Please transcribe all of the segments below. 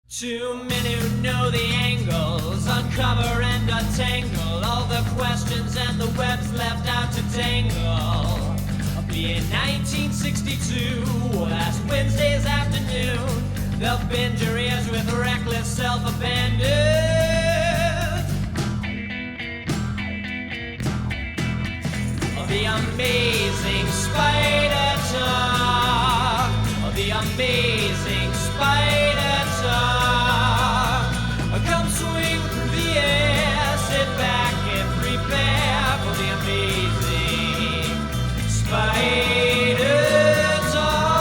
Two men who know the angles, uncover and untangle all the questions and the webs left out to tangle. I'll be in 1962, last Wednesday's afternoon. They'll bend your ears with reckless self-abandon. The amazing spider talk. The amazing spider talk. Come swing through the air, sit back and prepare for the amazing spider talk.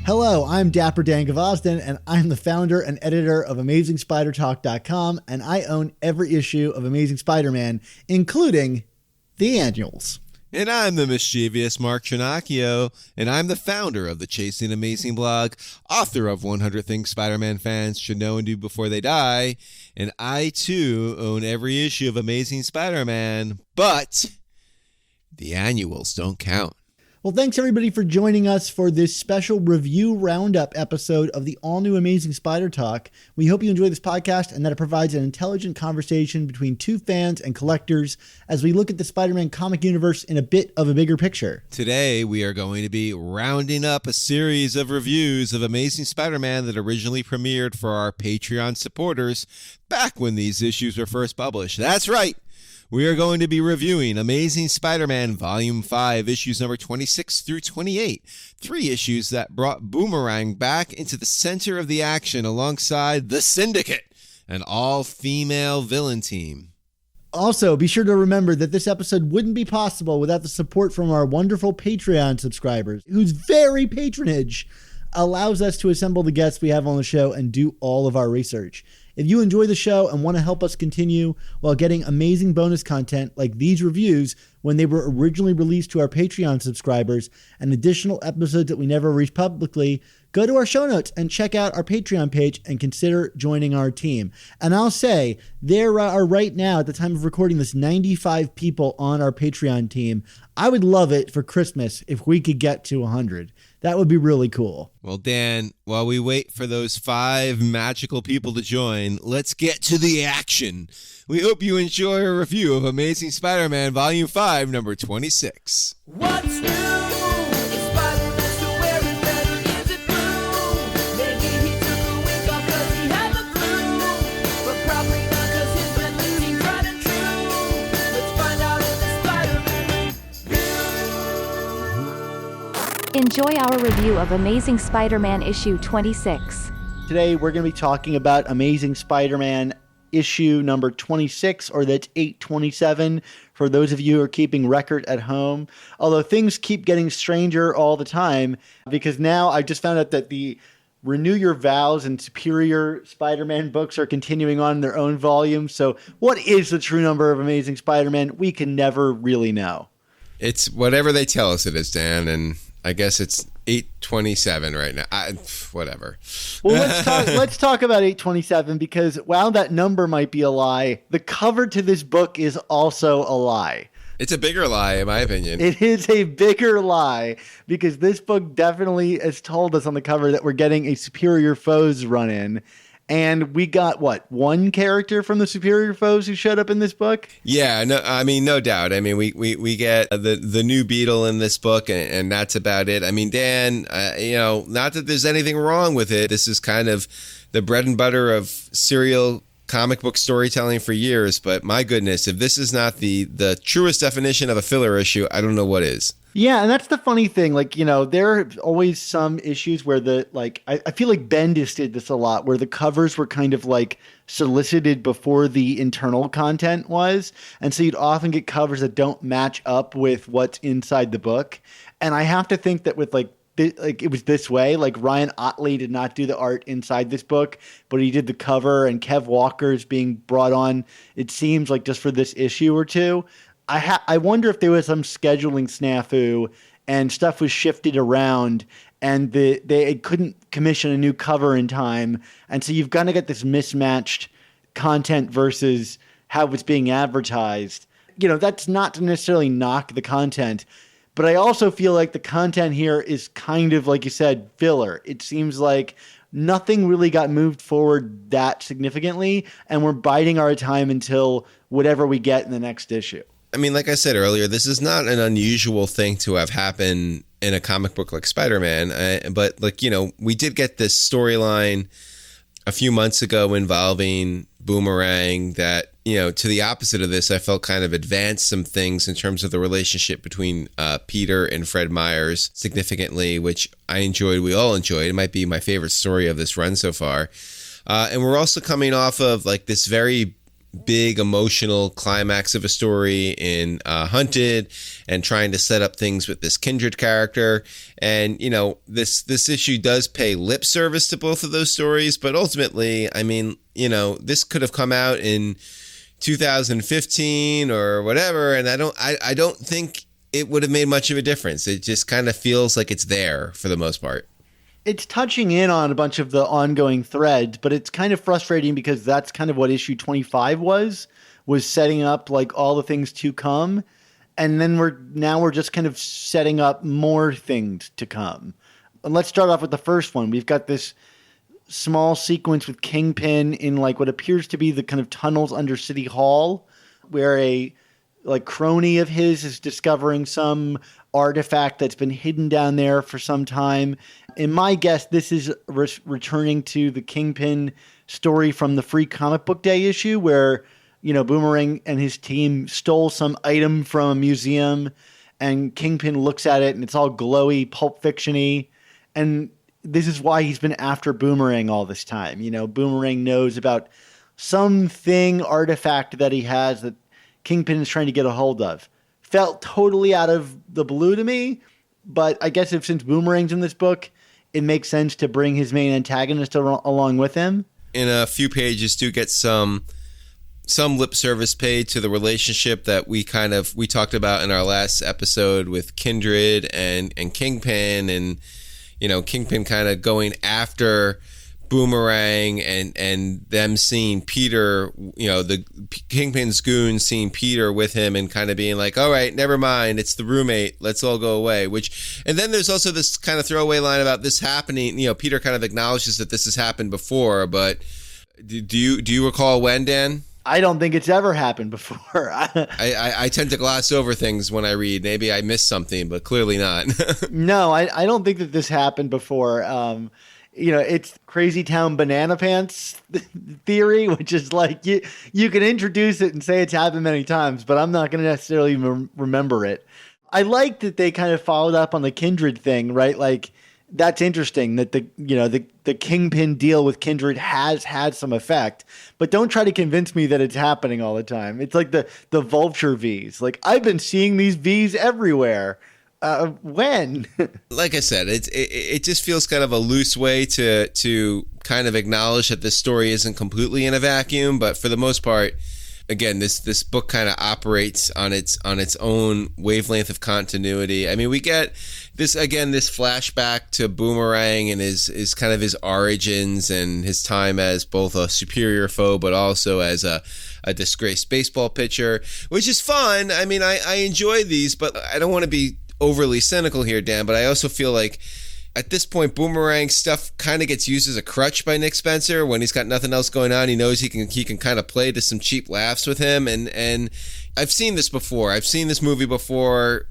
Hello, I'm Dapper Dan Gavosden, and I'm the founder and editor of AmazingSpiderTalk.com, and I own every issue of Amazing Spider-Man, including the annuals. And I'm the mischievous Mark Trinacchio, and I'm the founder of the Chasing Amazing blog, author of 100 Things Spider-Man Fans Should Know and Do Before They Die, and I, too, own every issue of Amazing Spider-Man, but the annuals don't count. Well, thanks everybody for joining us for this special review roundup episode of the all-new Amazing Spider Talk. We hope you enjoy this podcast and that it provides an intelligent conversation between two fans and collectors as we look at the Spider-Man comic universe in a bit of a bigger picture. Today, we are going to be rounding up a series of reviews of Amazing Spider-Man that originally premiered for our Patreon supporters back when these issues were first published. That's right! We are going to be reviewing Amazing Spider-Man Volume 5, issues number 26 through 28. 3 issues that brought Boomerang back into the center of the action alongside the Syndicate, an all-female villain team. Also, be sure to remember that this episode wouldn't be possible without the support from our wonderful Patreon subscribers, whose very patronage allows us to assemble the guests we have on the show and do all of our research. If you enjoy the show and want to help us continue while getting amazing bonus content like these reviews when they were originally released to our Patreon subscribers and additional episodes that we never reached publicly, go to our show notes and check out our Patreon page and consider joining our team. And I'll say, there are right now, at the time of recording this, 95 people on our Patreon team. I would love it for Christmas if we could get to 100. That would be really cool. Well, Dan, while we wait for those 5 magical people to join, let's get to the action. We hope you enjoy a review of Amazing Spider-Man Volume 5, number 26. What's new? Is Spider-Man still wearing red or is it blue? Maybe he took a week off cause he had the flu. But probably not cause his red seems tried and true. Let's find out in the Spider-Man review. Enjoy our review of Amazing Spider-Man issue 26. Today, we're going to be talking about Amazing Spider-Man issue number 26, or that's 827 for those of you who are keeping record at home. Although things keep getting stranger all the time, because now I just found out that the Renew Your Vows and Superior Spider-Man books are continuing on in their own volumes. So what is the true number of Amazing Spider-Man? We can never really know. It's whatever they tell us it is, Dan, and I guess it's 827 right now. Whatever. Well, let's talk about 827 because while that number might be a lie, the cover to this book is also a lie. It's a bigger lie, in my opinion. It is a bigger lie because this book definitely has told us on the cover that we're getting a Superior Foes run-in. And we got, one character from the Superior Foes who showed up in this book? Yeah, no doubt. I mean, we get the new Beetle in this book, and that's about it. I mean, Dan, not that there's anything wrong with it. This is kind of the bread and butter of serial comic book storytelling for years. But my goodness, if this is not the truest definition of a filler issue, I don't know what is. Yeah, and that's the funny thing. There are always some issues where I feel like Bendis did this a lot, where the covers were kind of solicited before the internal content was. And so you'd often get covers that don't match up with what's inside the book. And I have to think that with it was this way. Ryan Ottley did not do the art inside this book, but he did the cover, and Kev Lockers being brought on, it seems like just for this issue or two. I wonder if there was some scheduling snafu and stuff was shifted around and they couldn't commission a new cover in time. And so you've got to get this mismatched content versus how it's being advertised. That's not to necessarily knock the content, but I also feel like the content here is kind of, like you said, filler. It seems like nothing really got moved forward that significantly, and we're biding our time until whatever we get in the next issue. I mean, like I said earlier, this is not an unusual thing to have happen in a comic book like Spider-Man. But we did get this storyline a few months ago involving Boomerang that, to the opposite of this, I felt kind of advanced some things in terms of the relationship between Peter and Fred Myers significantly, which I enjoyed. We all enjoyed. It might be my favorite story of this run so far. And we're also coming off of this very big emotional climax of a story in Hunted, and trying to set up things with this Kindred character. And this issue does pay lip service to both of those stories, but ultimately, I mean, this could have come out in 2015 or whatever, and I don't think it would have made much of a difference. It just kind of feels like it's there for the most part. It's touching in on a bunch of the ongoing threads, but it's kind of frustrating because that's kind of what issue 25 was setting up all the things to come. And then we're just kind of setting up more things to come. And let's start off with the first one. We've got this small sequence with Kingpin in what appears to be the kind of tunnels under City Hall, where a crony of his is discovering some artifact that's been hidden down there for some time. In my guess, this is returning to the Kingpin story from the Free Comic Book Day issue where, Boomerang and his team stole some item from a museum, and Kingpin looks at it and it's all glowy, Pulp Fiction-y. And this is why he's been after Boomerang all this time. Boomerang knows about something artifact that he has that Kingpin is trying to get a hold of. Felt totally out of the blue to me, but I guess since Boomerang's in this book, it makes sense to bring his main antagonist along with him. In a few pages, do get some lip service paid to the relationship that we talked about in our last episode with Kindred and Kingpin, and Kingpin kind of going after Boomerang and them seeing Peter, the Kingpin's goon seeing Peter with him and kind of being like, all right, never mind, it's the roommate, let's all go away. And then there's also this kind of throwaway line about this happening. Peter kind of acknowledges that this has happened before, but do you recall when, Dan? I don't think it's ever happened before. I tend to gloss over things when I read. Maybe I missed something, but clearly not. No, I don't think that this happened before. It's Crazy Town Banana Pants theory, which is you can introduce it and say it's happened many times, but I'm not going to necessarily remember it. I like that they kind of followed up on the Kindred thing, right? That's interesting that the Kingpin deal with Kindred has had some effect, but don't try to convince me that it's happening all the time. It's like the Vulture Vs. I've been seeing these Vs everywhere. When? Like I said, it just feels kind of a loose way to kind of acknowledge that this story isn't completely in a vacuum, but for the most part, again, this book kind of operates on its own wavelength of continuity. I mean, we get this flashback to Boomerang and his kind of his origins and his time as both a superior foe but also as a disgraced baseball pitcher, which is fun. I mean, I enjoy these, but I don't want to be overly cynical here, Dan, but I also feel like at this point, Boomerang stuff kind of gets used as a crutch by Nick Spencer when he's got nothing else going on. He knows he can kind of play to some cheap laughs with him, and I've seen this before. I've seen this movie before.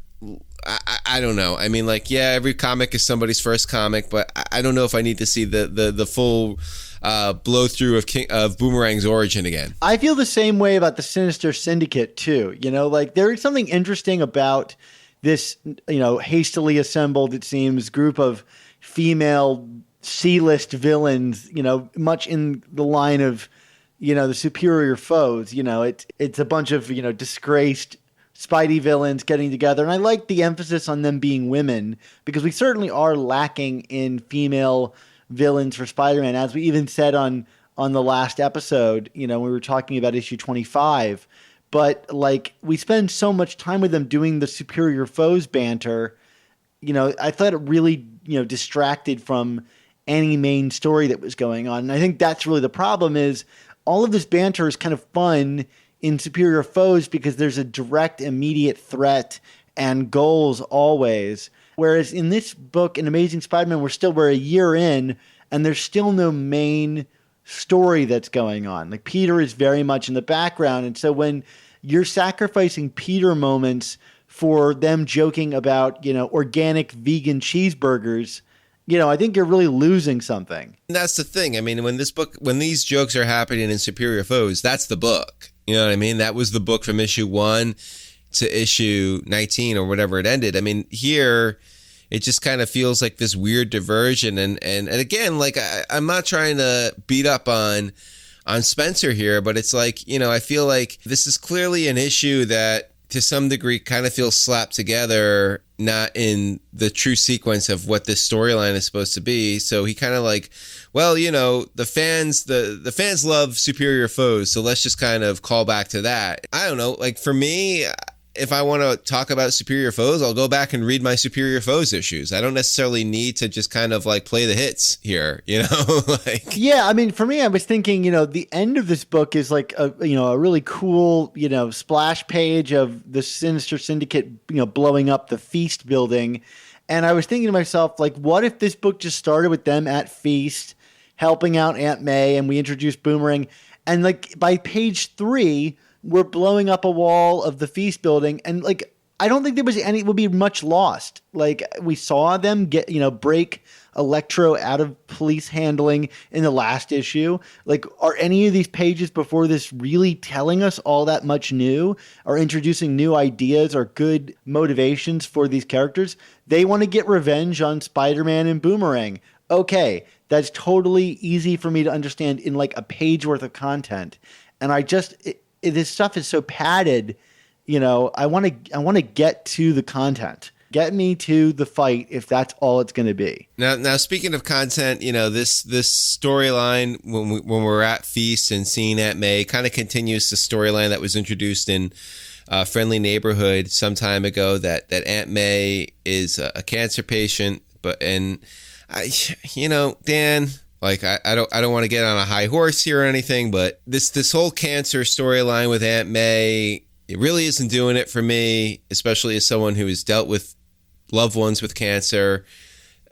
I don't know. I mean, every comic is somebody's first comic, but I don't know if I need to see the full blow through of Boomerang's origin again. I feel the same way about the Sinister Syndicate too. There is something interesting about this, hastily assembled, it seems, group of female C-list villains, much in the line of, the superior foes. It's a bunch of, disgraced Spidey villains getting together. And I like the emphasis on them being women, because we certainly are lacking in female villains for Spider-Man, as we even said on the last episode, when we were talking about issue 25. But we spend so much time with them doing the superior foes banter, I thought it really, distracted from any main story that was going on. And I think that's really the problem is all of this banter is kind of fun in Superior Foes because there's a direct, immediate threat and goals always. Whereas in this book, in Amazing Spider-Man, we're a year in, and there's still no main story that's going on. Like, Peter is very much in the background. And so when you're sacrificing Peter moments for them joking about, organic vegan cheeseburgers, I think you're really losing something. And that's the thing. I mean, when these jokes are happening in Superior Foes, that's the book. You know what I mean? That was the book from issue 1 to issue 19 or whatever it ended. I mean, here it just kind of feels like this weird diversion. And again, like I'm not trying to beat up on Spencer here, but it's like, I feel like this is clearly an issue that to some degree kind of feels slapped together, not in the true sequence of what this storyline is supposed to be. So he kind of like, well, the fans love Superior Foes, so let's just kind of call back to that. I don't know, like for me, if I want to talk about Superior Foes, I'll go back and read my Superior Foes issues. I don't necessarily need to just kind of like play the hits here, like. Yeah, I mean, for me, I was thinking, the end of this book is like a really cool, splash page of the Sinister Syndicate, blowing up the Feast building. And I was thinking to myself, like, what if this book just started with them at Feast, helping out Aunt May, and we introduced Boomerang, and like by page 3, we're blowing up a wall of the Feast building, and like I don't think would be much lost. Like, we saw them get break Electro out of police handling in the last issue. Like, are any of these pages before this really telling us all that much new, or introducing new ideas or good motivations for these characters? They want to get revenge on Spider-Man and Boomerang. Okay, that's totally easy for me to understand in like a page worth of content, and this stuff is so padded, I want to get to the content. Get me to the fight if that's all it's going to be. Now, speaking of content, this storyline when we're at Feast and seeing Aunt May kind of continues the storyline that was introduced in Friendly Neighborhood some time ago. That Aunt May is a cancer patient, Dan. Like, I don't want to get on a high horse here or anything, but this whole cancer storyline with Aunt May, it really isn't doing it for me, especially as someone who has dealt with loved ones with cancer.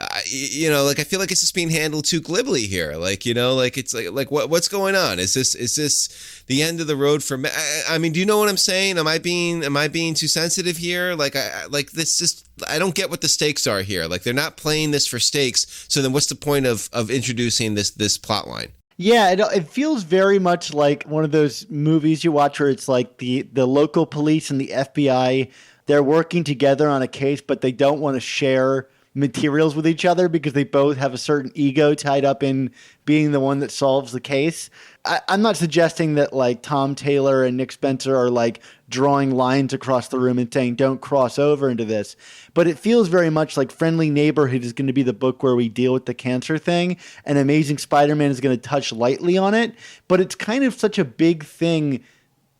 I feel like it's just being handled too glibly here. Like, it's like what's going on? Is this the end of the road for me? I mean, do you know what I'm saying? Am I being too sensitive here? Like, I don't get what the stakes are here. Like, they're not playing this for stakes. So then what's the point of introducing this plot line? Yeah, it feels very much like one of those movies you watch where it's like the local police and the FBI, they're working together on a case, but they don't want to share materials with each other because they both have a certain ego tied up in being the one that solves the case. I'm not suggesting that like Tom Taylor and Nick Spencer are like drawing lines across the room and saying don't cross over into this, but it feels very much like Friendly Neighborhood is going to be the book where we deal with the cancer thing, and Amazing Spider-Man is going to touch lightly on it, but it's kind of such a big thing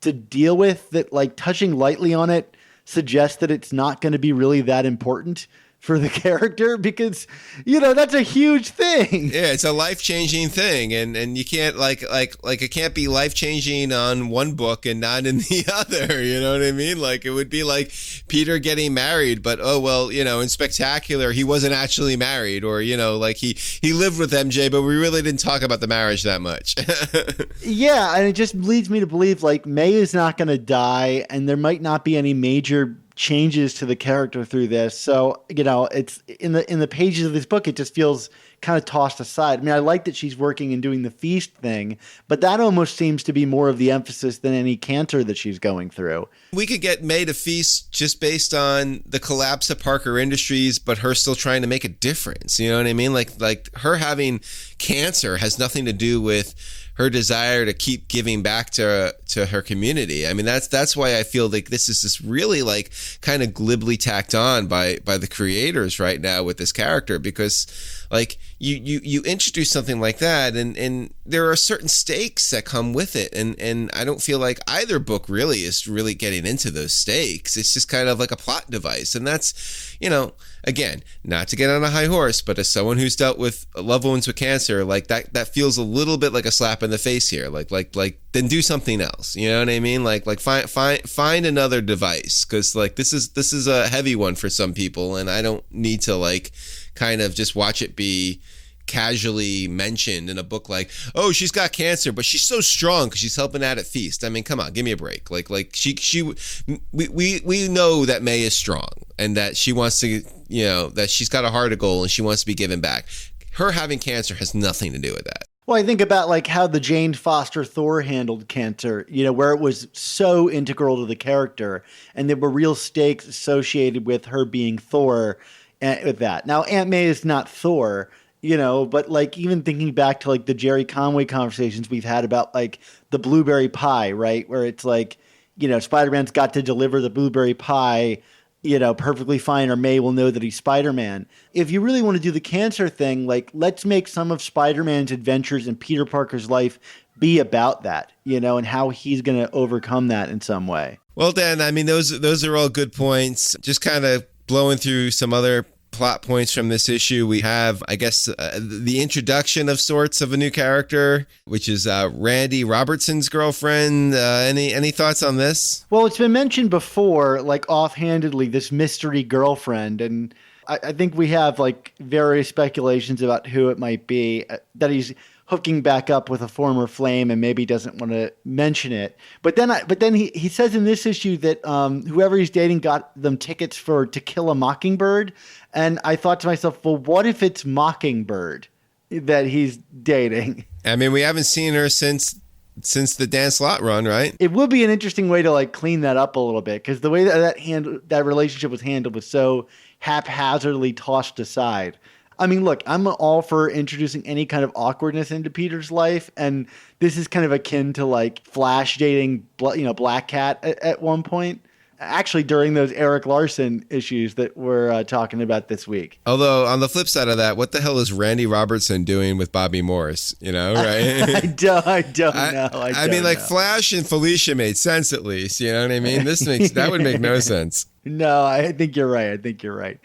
to deal with that like touching lightly on it suggests that it's not going to be really that important for the character, because that's a huge thing. Yeah, it's a life-changing thing, and you can't like it can't be life-changing on one book and not in the other. You know what I mean? Like, it would be like Peter getting married, but in Spectacular he wasn't actually married, or like he lived with MJ, but we really didn't talk about the marriage that much. Yeah, and it just leads me to believe like May is not going to die, and there might not be any major changes to the character through this. So, it's in the pages of this book, it just feels kind of tossed aside. I mean, I like that she's working and doing the Feast thing, but that almost seems to be more of the emphasis than any cancer that she's going through. We could get May to Feast just based on the collapse of Parker Industries, but her still trying to make a difference. You know what I mean? Like her having cancer has nothing to do with her desire to keep giving back to her community. I mean, that's why I feel like this is just really like kind of glibly tacked on by the creators right now with this character, because like you introduce something like that, and there are certain stakes that come with it, and I don't feel like either book really is really getting into those stakes. It's just kind of like a plot device, and that's, again, not to get on a high horse, but as someone who's dealt with loved ones with cancer, like that feels a little bit like a slap in the face here. Like then do something else. You know what I mean? Like find another device, because like this is a heavy one for some people, and I don't need to like kind of just watch it be casually mentioned in a book like, oh, she's got cancer, but she's so strong because she's helping out at Feast. I mean, come on, give me a break. Like we know that May is strong and that she wants to, that she's got a heart of gold and she wants to be given back. Her having cancer has nothing to do with that. Well, I think about like how the Jane Foster Thor handled cancer, where it was so integral to the character and there were real stakes associated with her being Thor and with that. Now, Aunt May is not Thor, but like even thinking back to like the Jerry Conway conversations we've had about like the blueberry pie, right? Where it's like, Spider-Man's got to deliver the blueberry pie, perfectly fine, or May will know that he's Spider-Man. If you really want to do the cancer thing, like let's make some of Spider-Man's adventures in Peter Parker's life be about that, and how he's going to overcome that in some way. Well, Dan, I mean, those are all good points. Just kind of blowing through some other plot points from this issue. We have, I guess, the introduction of sorts of a new character, which is Randy Robertson's girlfriend. Any thoughts on this? Well, it's been mentioned before, like offhandedly, this mystery girlfriend. And I think we have like various speculations about who it might be, that he's hooking back up with a former flame and maybe doesn't want to mention it. But then he says in this issue that whoever he's dating got them tickets for To Kill a Mockingbird. And I thought to myself, well, what if it's Mockingbird that he's dating? I mean, we haven't seen her since the Dan Slott run, right? It would be an interesting way to like clean that up a little bit, because the way that relationship was handled was so haphazardly tossed aside. I mean, look, I'm all for introducing any kind of awkwardness into Peter's life, and this is kind of akin to like Flash dating, Black Cat at one point. Actually, during those Eric Larson issues that we're talking about this week. Although, on the flip side of that, what the hell is Randy Robertson doing with Bobby Morse? Right? I don't know. I mean, like, Flash and Felicia made sense at least. You know what I mean? That would make no sense. No, I think you're right.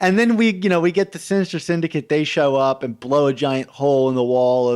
And then we get the Sinister Syndicate. They show up and blow a giant hole in the wall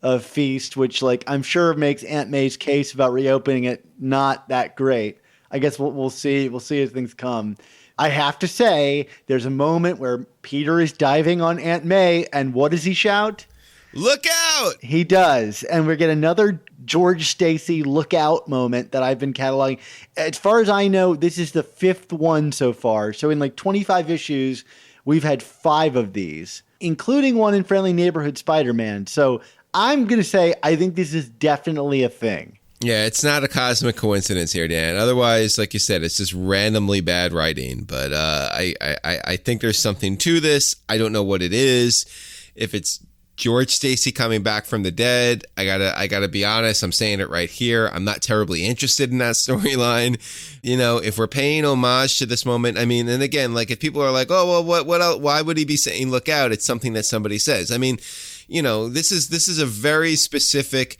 of Feast, which, like, I'm sure makes Aunt May's case about reopening it not that great. I guess we'll see. We'll see as things come. I have to say, there's a moment where Peter is diving on Aunt May, and what does he shout? Look out! He does. And we get another George Stacy look out moment that I've been cataloging. As far as I know, this is the 5th one so far. So in like 25 issues, we've had 5 of these, including one in Friendly Neighborhood Spider-Man. So I'm going to say I think this is definitely a thing. Yeah, it's not a cosmic coincidence here, Dan. Otherwise, like you said, it's just randomly bad writing. But I think there's something to this. I don't know what it is. If it's George Stacy coming back from the dead, I gotta be honest. I'm saying it right here. I'm not terribly interested in that storyline. If we're paying homage to this moment, I mean, and again, like if people are like, oh well, what else? Why would he be saying look out? It's something that somebody says. I mean, this is a very specific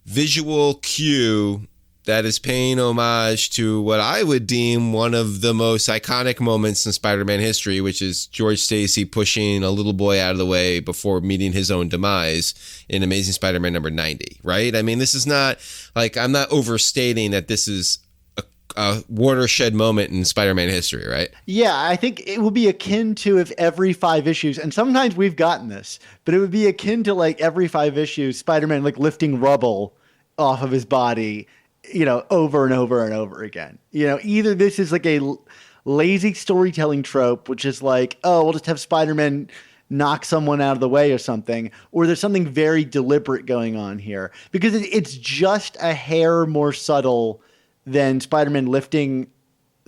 visual cue that is paying homage to what I would deem one of the most iconic moments in Spider-Man history, which is George Stacy pushing a little boy out of the way before meeting his own demise in Amazing Spider-Man number 90, right? I mean, this is not, like, I'm not overstating that this is a watershed moment in Spider-Man history, right? Yeah, I think it would be akin to if every 5 issues, and sometimes we've gotten this, but it would be akin to like every 5 issues, Spider-Man like lifting rubble off of his body, over and over and over again. Either this is like a lazy storytelling trope, which is like, oh, we'll just have Spider-Man knock someone out of the way or something, or there's something very deliberate going on here, because it's just a hair more subtle than Spider-Man lifting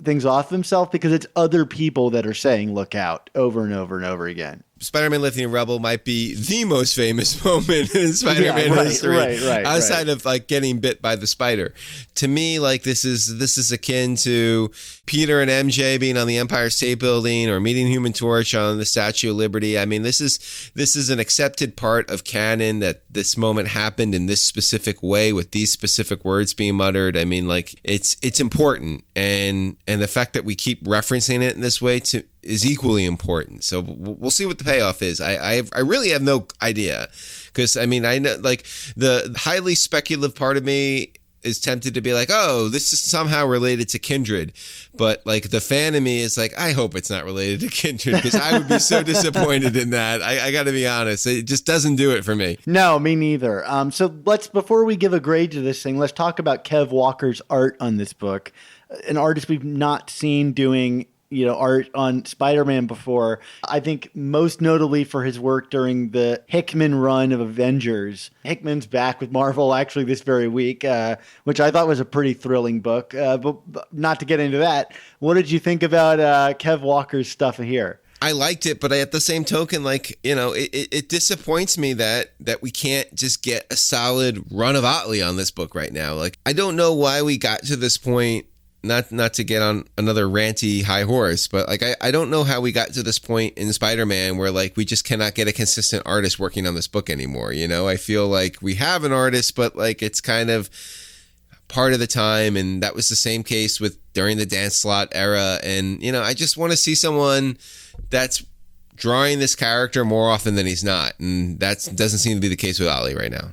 things off himself, because it's other people that are saying look out over and over and over again. Spider-Man lifting a rebel might be the most famous moment in Spider-Man history, outside of like getting bit by the spider. To me, like this is akin to Peter and MJ being on the Empire State Building or meeting Human Torch on the Statue of Liberty. I mean, this is an accepted part of canon that this moment happened in this specific way with these specific words being muttered. I mean, like it's important, and the fact that we keep referencing it in this way is equally important. So we'll see what the payoff is. I really have no idea, because I mean, I know like the highly speculative part of me is tempted to be like, oh, this is somehow related to Kindred, but like the fan of me is like, I hope it's not related to Kindred, because I would be so disappointed in that. I got to be honest, it just doesn't do it for me. No, me neither. So before we give a grade to this thing, let's talk about Kev Walker's art on this book, an artist we've not seen doing art on Spider-Man before. I think most notably for his work during the Hickman run of Avengers. Hickman's back with Marvel actually this very week, which I thought was a pretty thrilling book. But not to get into that, what did you think about Kev Walker's stuff here? I liked it, but at the same token, like, it disappoints me that we can't just get a solid run of Otley on this book right now. Like, I don't know why we got to this point. Not to get on another ranty high horse, but like I don't know how we got to this point in Spider-Man where like we just cannot get a consistent artist working on this book anymore. I feel like we have an artist, but like it's kind of part of the time, and that was the same case with during the Dan Slott era. And I just want to see someone that's drawing this character more often than he's not, and that doesn't seem to be the case with Otley right now.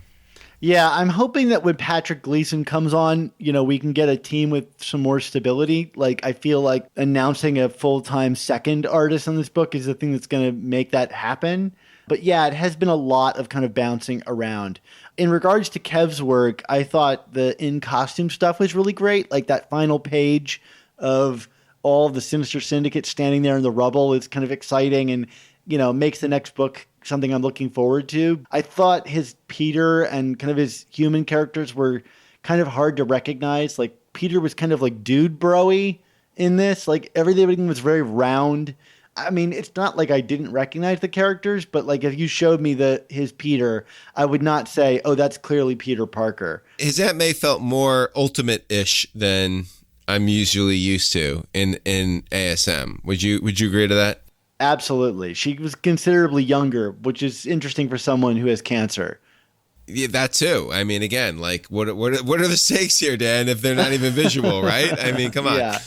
Yeah, I'm hoping that when Patrick Gleason comes on, we can get a team with some more stability. Like, I feel like announcing a full-time second artist on this book is the thing that's going to make that happen. But yeah, it has been a lot of kind of bouncing around. In regards to Kev's work, I thought the in-costume stuff was really great. Like that final page of all of the Sinister Syndicate standing there in the rubble is kind of exciting and, makes the next book something I'm looking forward to. I thought his Peter and kind of his human characters were kind of hard to recognize. Like Peter was kind of like dude bro-y in this. Like everything was very round. I mean, it's not like I didn't recognize the characters, but like if you showed me his Peter, I would not say, oh, that's clearly Peter Parker. His Aunt May felt more ultimate-ish than I'm usually used to in ASM. Would you agree to that? Absolutely. She was considerably younger, which is interesting for someone who has cancer. Yeah, that too. I mean, again, like what are the stakes here, Dan, if they're not even visual, right? I mean, come on. Yeah.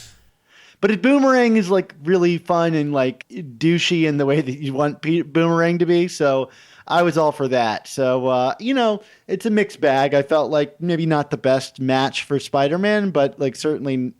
But Boomerang is like really fun and like douchey in the way that you want Boomerang to be. So I was all for that. So, it's a mixed bag. I felt like maybe not the best match for Spider-Man, but like certainly,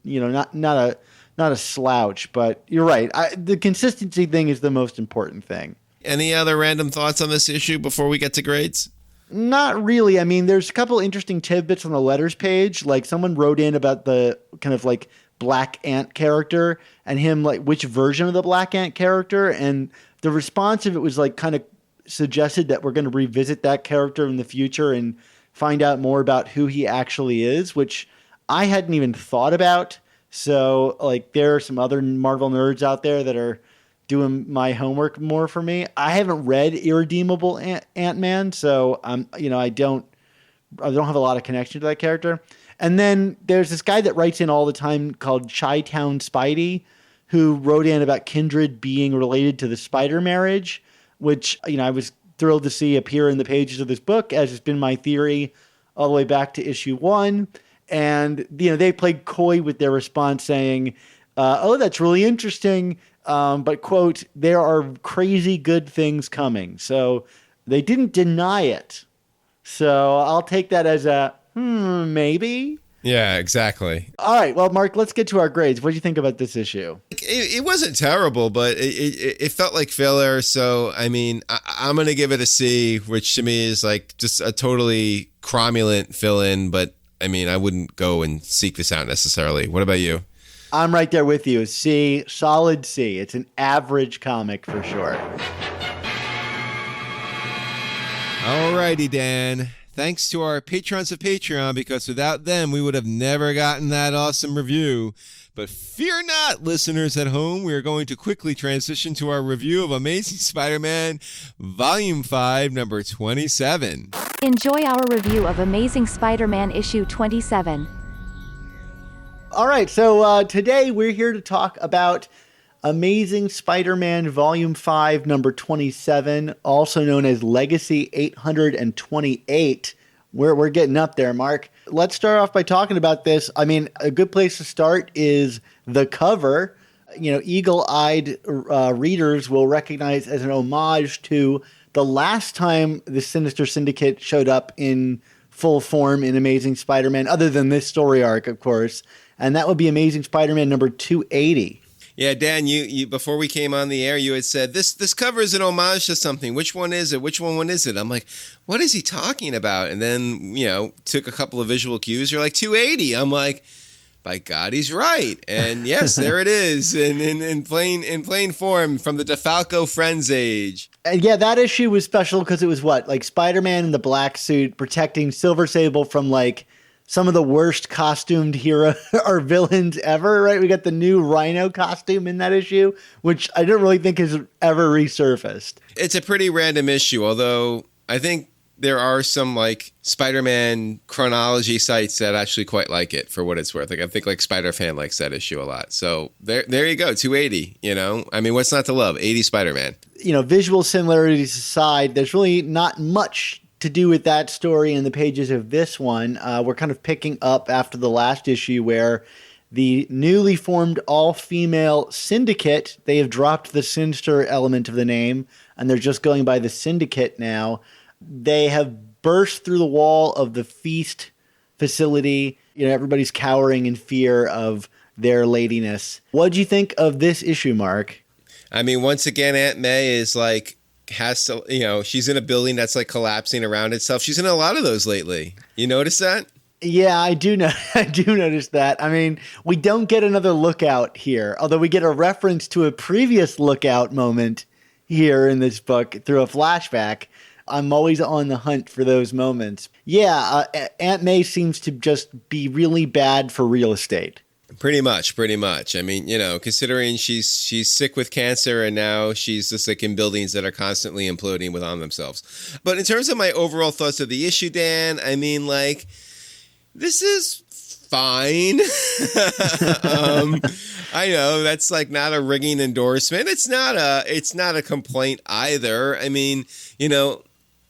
not a slouch, but you're right. The consistency thing is the most important thing. Any other random thoughts on this issue before we get to grades? Not really. I mean, there's a couple interesting tidbits on the letters page. Like someone wrote in about the kind of like Black Ant character and him, like which version of the Black Ant character. And the response of it was like kind of suggested that we're going to revisit that character in the future and find out more about who he actually is, which I hadn't even thought about. So, like, there are some other Marvel nerds out there that are doing my homework more for me. I haven't read Irredeemable Ant-Man, so I don't have a lot of connection to that character. And then there's this guy that writes in all the time called Chi-Town Spidey, who wrote in about Kindred being related to the Spider marriage, which I was thrilled to see appear in the pages of this book, as has been my theory all the way back to issue 1. And, they played coy with their response saying, oh, that's really interesting. But, quote, there are crazy good things coming. So they didn't deny it. So I'll take that as a, maybe. Yeah, exactly. All right. Well, Mark, let's get to our grades. What do you think about this issue? It wasn't terrible, but it felt like filler. So, I mean, I'm going to give it a C, which to me is like just a totally cromulent fill-in, but I mean, I wouldn't go and seek this out necessarily. What about you? I'm right there with you. C, solid C. It's an average comic for sure. All righty, Dan. Thanks to our patrons of Patreon, because without them, we would have never gotten that awesome review. But fear not, listeners at home. We are going to quickly transition to our review of Amazing Spider-Man Volume 5, number 27. Enjoy our review of Amazing Spider-Man issue 27. All right, so today we're here to talk about Amazing Spider-Man Volume 5, number 27, also known as Legacy 828. We're getting up there, Mark. Let's start off by talking about this. I mean, a good place to start is the cover. You know, eagle-eyed readers will recognize as an homage to the last time the Sinister Syndicate showed up in full form in Amazing Spider-Man, other than this story arc, of course. And that would be Amazing Spider-Man number 280. Yeah, Dan, you before we came on the air, you had said, this cover is an homage to something. Which one is it? Which one is it? I'm like, what is he talking about? And then, took a couple of visual cues. You're like, 280. I'm like, by God, he's right. And yes, there it is in plain form from the DeFalco Friends age. And yeah, that issue was special because it was like Spider-Man in the black suit protecting Silver Sable from some of the worst costumed hero or villains ever, right? We got the new Rhino costume in that issue, which I don't really think has ever resurfaced. It's a pretty random issue, although I think there are some Spider-Man chronology sites that actually quite like it for what it's worth. I think Spider-Fan likes that issue a lot. So there you go, 280, I mean, what's not to love? 80 Spider-Man. Visual similarities aside, there's really not much to do with that story in the pages of this one. We're kind of picking up after the last issue where the newly formed all-female syndicate, they have dropped the sinister element of the name, and they're just going by the syndicate now. They have burst through the wall of the Feast facility. Everybody's cowering in fear of their ladiness. What did you think of this issue, Mark? I mean, once again, Aunt May is has to, she's in a building that's collapsing around itself. She's in a lot of those lately. You notice that? Yeah, I do know. I do notice that. I mean, we don't get another lookout here, although we get a reference to a previous lookout moment here in this book through a flashback. I'm always on the hunt for those moments. Yeah, Aunt May seems to just be really bad for real estate. Pretty much. I mean, considering she's sick with cancer and now she's just in buildings that are constantly imploding within themselves. But in terms of my overall thoughts of the issue, Dan, I mean, this is fine. I know that's not a ringing endorsement. It's not a complaint either. I mean,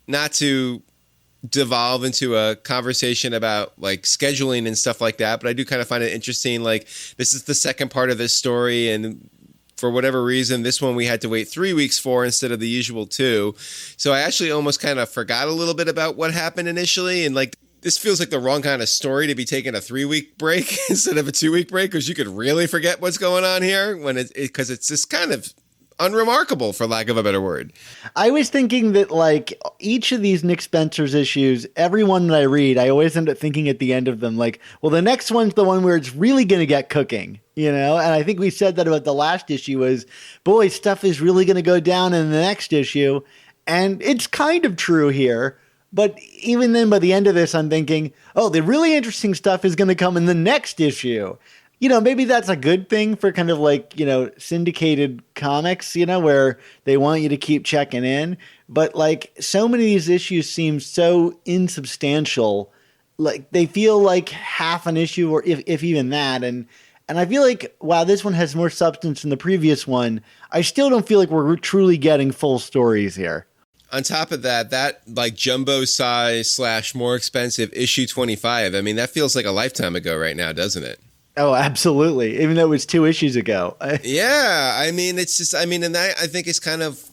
not to devolve into a conversation about scheduling and stuff like that, but I do kind of find it interesting. This is the second part of this story, and for whatever reason, this one we had to wait 3 weeks for instead of the usual 2. So I actually almost kind of forgot a little bit about what happened initially, and this feels like the wrong kind of story to be taking a 3-week break instead of a 2-week break, because you could really forget what's going on here because it's just kind of unremarkable, for lack of a better word. I was thinking that each of these Nick Spencer's issues, every one that I read, I always end up thinking at the end of them well, the next one's the one where it's really going to get cooking, And I think we said that about the last issue was, boy, stuff is really going to go down in the next issue. And it's kind of true here. But even then, by the end of this, I'm thinking, oh, the really interesting stuff is going to come in the next issue. Maybe that's a good thing for kind of syndicated comics, where they want you to keep checking in. But so many of these issues seem so insubstantial. They feel like half an issue, or if even that. And I feel wow, this one has more substance than the previous one. I still don't feel like we're truly getting full stories here. On top of that jumbo size / more expensive issue 25, I mean, that feels like a lifetime ago right now, doesn't it? Oh, absolutely. Even though it was 2 issues ago. Yeah. I mean, it's just, and that I think is kind of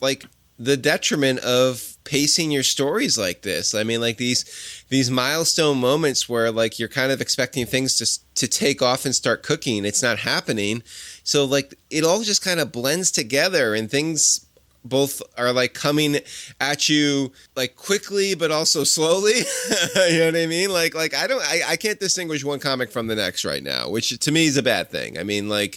the detriment of pacing your stories like this. I mean, these milestone moments where you're kind of expecting things to take off and start cooking. It's not happening. So it all just kind of blends together, and things both are coming at you quickly but also slowly. You know what I mean? I can't distinguish one comic from the next right now, which to me is a bad thing. I mean, I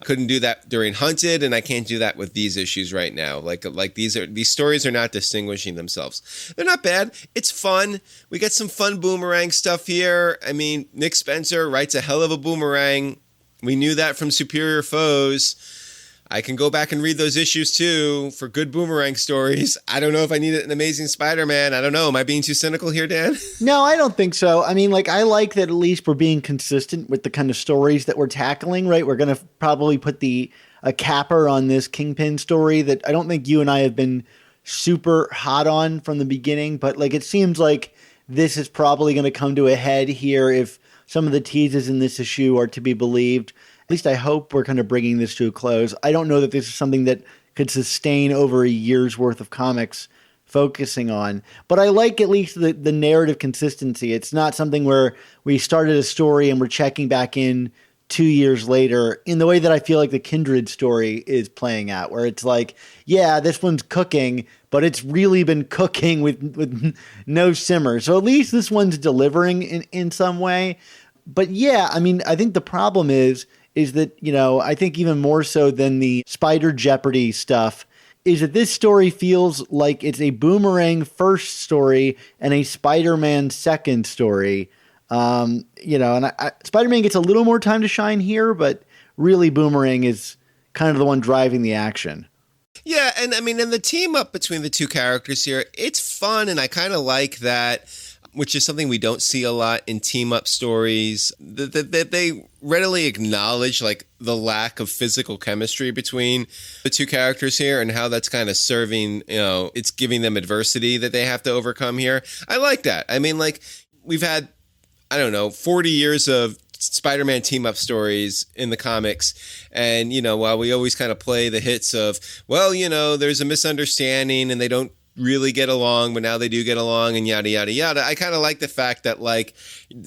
couldn't do that during Hunted, and I can't do that with these issues right now. These stories are not distinguishing themselves. They're not bad. It's fun. We get some fun Boomerang stuff here. I mean, Nick Spencer writes a hell of a Boomerang We knew that from Superior Foes. I can go back and read those issues too for good Boomerang stories. I don't know if I need an Amazing Spider-Man. I don't know. Am I being too cynical here, Dan? No, I don't think so. I mean, like, I like that at least we're being consistent with the kind of stories that we're tackling, right? We're going to probably put a capper on this Kingpin story that I don't think you and I have been super hot on from the beginning, but like, it seems like this is probably going to come to a head here if some of the teases in this issue are to be believed. At least I hope we're kind of bringing this to a close. I don't know that this is something that could sustain over a year's worth of comics focusing on, but I like at least the narrative consistency. It's not something where we started a story and we're checking back in 2 years later in the way that I feel like the Kindred story is playing out, where it's like, yeah, this one's cooking, but it's really been cooking with no simmer. So at least this one's delivering in some way. But yeah, I mean, I think the problem is that, you know, I think even more so than the Spider Jeopardy stuff, is that this story feels like it's a Boomerang first story and a Spider-Man second story. You know, and Spider-Man gets a little more time to shine here, but really Boomerang is kind of the one driving the action. Yeah, and I mean, and the team up between the two characters here, it's fun, and I kind of like that, which is something we don't see a lot in team-up stories, that they readily acknowledge, like, the lack of physical chemistry between the two characters here and how that's kind of serving, you know, it's giving them adversity that they have to overcome here. I like that. I mean, like, we've had, I don't know, 40 years of Spider-Man team-up stories in the comics. And, you know, while we always kind of play the hits of, well, you know, there's a misunderstanding and they don't really get along, but now they do get along and yada, yada, yada. I kind of like the fact that, like,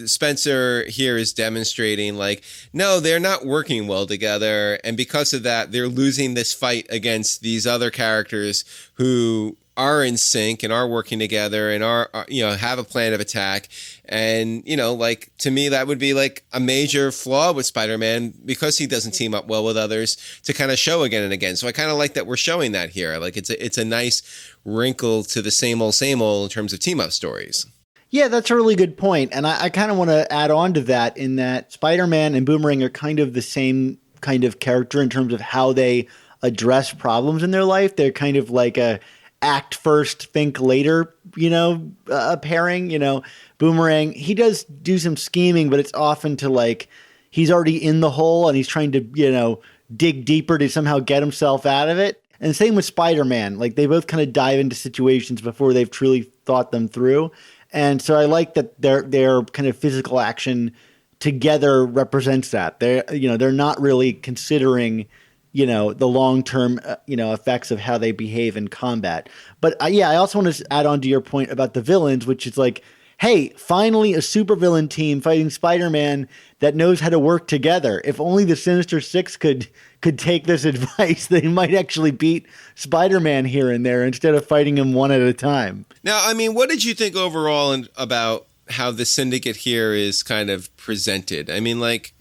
Spencer here is demonstrating, like, no, they're not working well together. And because of that, they're losing this fight against these other characters who are in sync and are working together and are, you know, have a plan of attack. And, you know, like, to me, that would be like a major flaw with Spider-Man because he doesn't team up well with others to kind of show again and again. So I kind of like that we're showing that here. Like, it's a nice wrinkle to the same old in terms of team up stories. Yeah, that's a really good point. And I kind of want to add on to that in that Spider-Man and Boomerang are kind of the same kind of character in terms of how they address problems in their life. They're kind of like a act first, think later, you know, pairing. You know, Boomerang, he does do some scheming, but it's often to, like, he's already in the hole and he's trying to, you know, dig deeper to somehow get himself out of it. And same with Spider-Man. Like, they both kind of dive into situations before they've truly thought them through. And so I like that their kind of physical action together represents that. They're not really considering, you know, the long-term, you know, effects of how they behave in combat. But yeah, I also want to add on to your point about the villains, which is like, hey, finally a supervillain team fighting Spider-Man that knows how to work together. If only the Sinister Six could take this advice, they might actually beat Spider-Man here and there instead of fighting him one at a time. Now, I mean, what did you think overall about how the Syndicate here is kind of presented? I mean, like,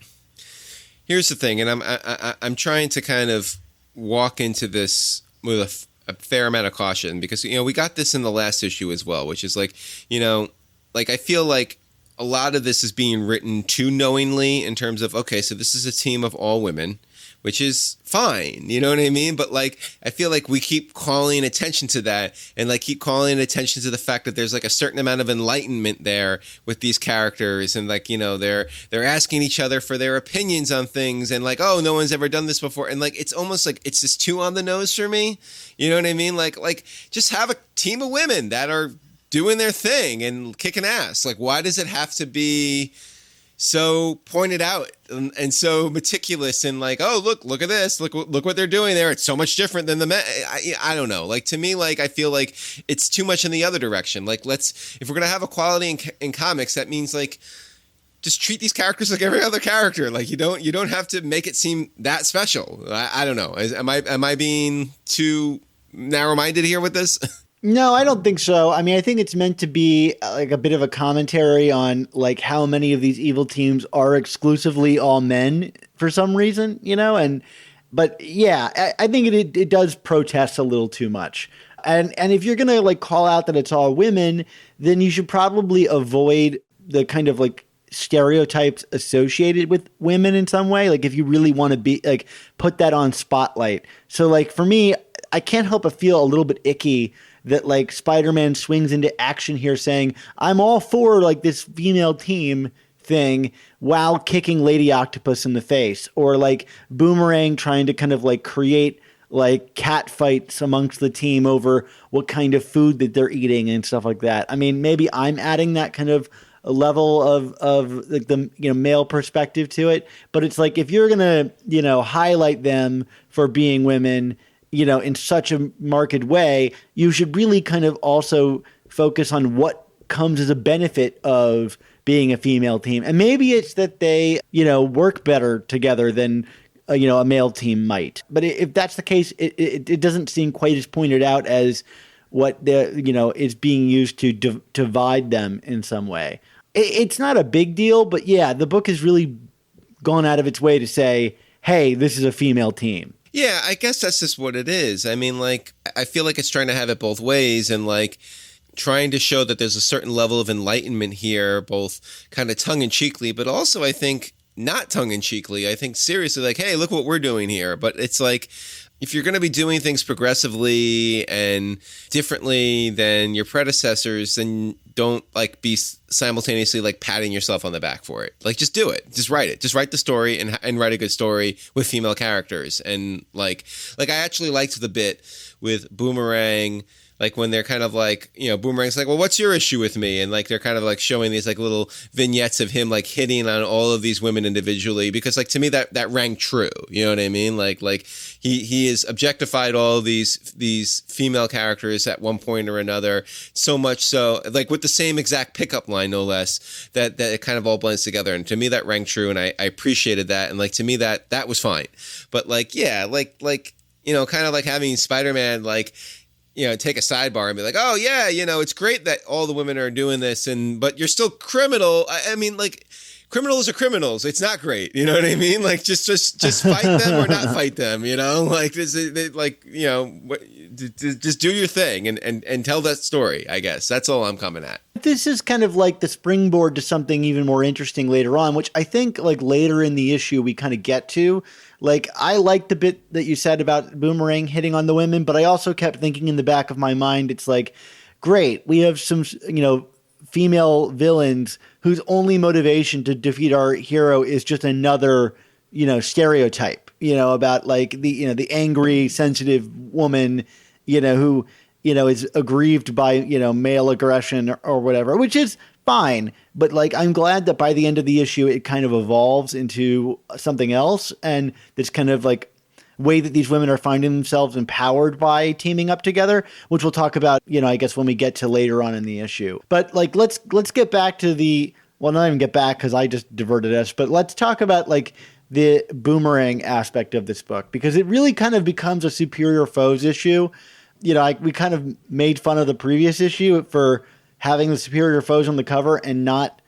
here's the thing, and I'm trying to kind of walk into this with a fair amount of caution because, you know, we got this in the last issue as well, which is like, you know, like, I feel like a lot of this is being written too knowingly in terms of, okay, so this is a team of all women, which is fine, you know what I mean? But, like, I feel like we keep calling attention to that and, like, keep calling attention to the fact that there's, like, a certain amount of enlightenment there with these characters and, like, you know, they're asking each other for their opinions on things and, like, oh, no one's ever done this before. And, like, it's almost like it's just too on the nose for me. You know what I mean? Like just have a team of women that are doing their thing and kicking ass. Like, why does it have to be so pointed out and so meticulous and like, oh, look at this, look what they're doing there, it's so much different than the men. I don't know, like, to me, like, I feel like it's too much in the other direction. Like, if we're gonna have equality in comics, that means, like, just treat these characters like every other character. Like, you don't have to make it seem that special. I don't know, am I being too narrow-minded here with this? No, I don't think so. I mean, I think it's meant to be like a bit of a commentary on, like, how many of these evil teams are exclusively all men for some reason, you know? But yeah, I think it does protest a little too much. And if you're going to, like, call out that it's all women, then you should probably avoid the kind of, like, stereotypes associated with women in some way, like if you really want to be like put that on spotlight. So like for me, I can't help but feel a little bit icky that like Spider-Man swings into action here saying, I'm all for like this female team thing while kicking Lady Octopus in the face, or like Boomerang trying to kind of like create like cat fights amongst the team over what kind of food that they're eating and stuff like that. I mean, maybe I'm adding that kind of a level of like the male perspective to it, but it's like if you're gonna highlight them for being women in such a marked way, you should really kind of also focus on what comes as a benefit of being a female team. And maybe it's that they, work better together than, a male team might. But if that's the case, it doesn't seem quite as pointed out as what is being used to divide them in some way. It's not a big deal, but yeah, the book has really gone out of its way to say, hey, this is a female team. Yeah, I guess that's just what it is. I mean, like, I feel like it's trying to have it both ways and, like, trying to show that there's a certain level of enlightenment here, both kind of tongue-in-cheekly, but also, I think, not tongue-in-cheekly. I think seriously, like, hey, look what we're doing here. But it's like, if you're going to be doing things progressively and differently than your predecessors, then don't like be simultaneously like patting yourself on the back for it. Like, just do it. Just write it. Just write the story and write a good story with female characters. And like I actually liked the bit with Boomerang, like when they're kind of like, Boomerang's like, well, what's your issue with me? And like, they're kind of like showing these like little vignettes of him like hitting on all of these women individually, because like to me that rang true. You know what I mean? Like he is objectified all these female characters at one point or another, so much so like with the same exact pickup line, no less, that it kind of all blends together. And to me that rang true, and I appreciated that. And like to me that was fine. But like, yeah, like kind of like having Spider-Man like, take a sidebar and be like, oh yeah, it's great that all the women are doing this, but you're still criminal. I mean, like, criminals are criminals. It's not great. You know what I mean? Like, just fight them or not fight them. Like just do your thing and tell that story. I guess that's all I'm coming at. This is kind of like the springboard to something even more interesting later on, which I think like later in the issue we kind of get to. Like, I like the bit that you said about Boomerang hitting on the women, but I also kept thinking in the back of my mind, it's like, great, we have some, female villains whose only motivation to defeat our hero is just another, stereotype, about like the angry, sensitive woman, who, is aggrieved by, male aggression or whatever, which is fine. But like, I'm glad that by the end of the issue, it kind of evolves into something else. And this kind of like way that these women are finding themselves empowered by teaming up together, which we'll talk about, I guess when we get to later on in the issue. But like, let's get back to not even get back because I just diverted us, but let's talk about like the Boomerang aspect of this book, because it really kind of becomes a superior foes issue. We kind of made fun of the previous issue for having the superior foes on the cover and not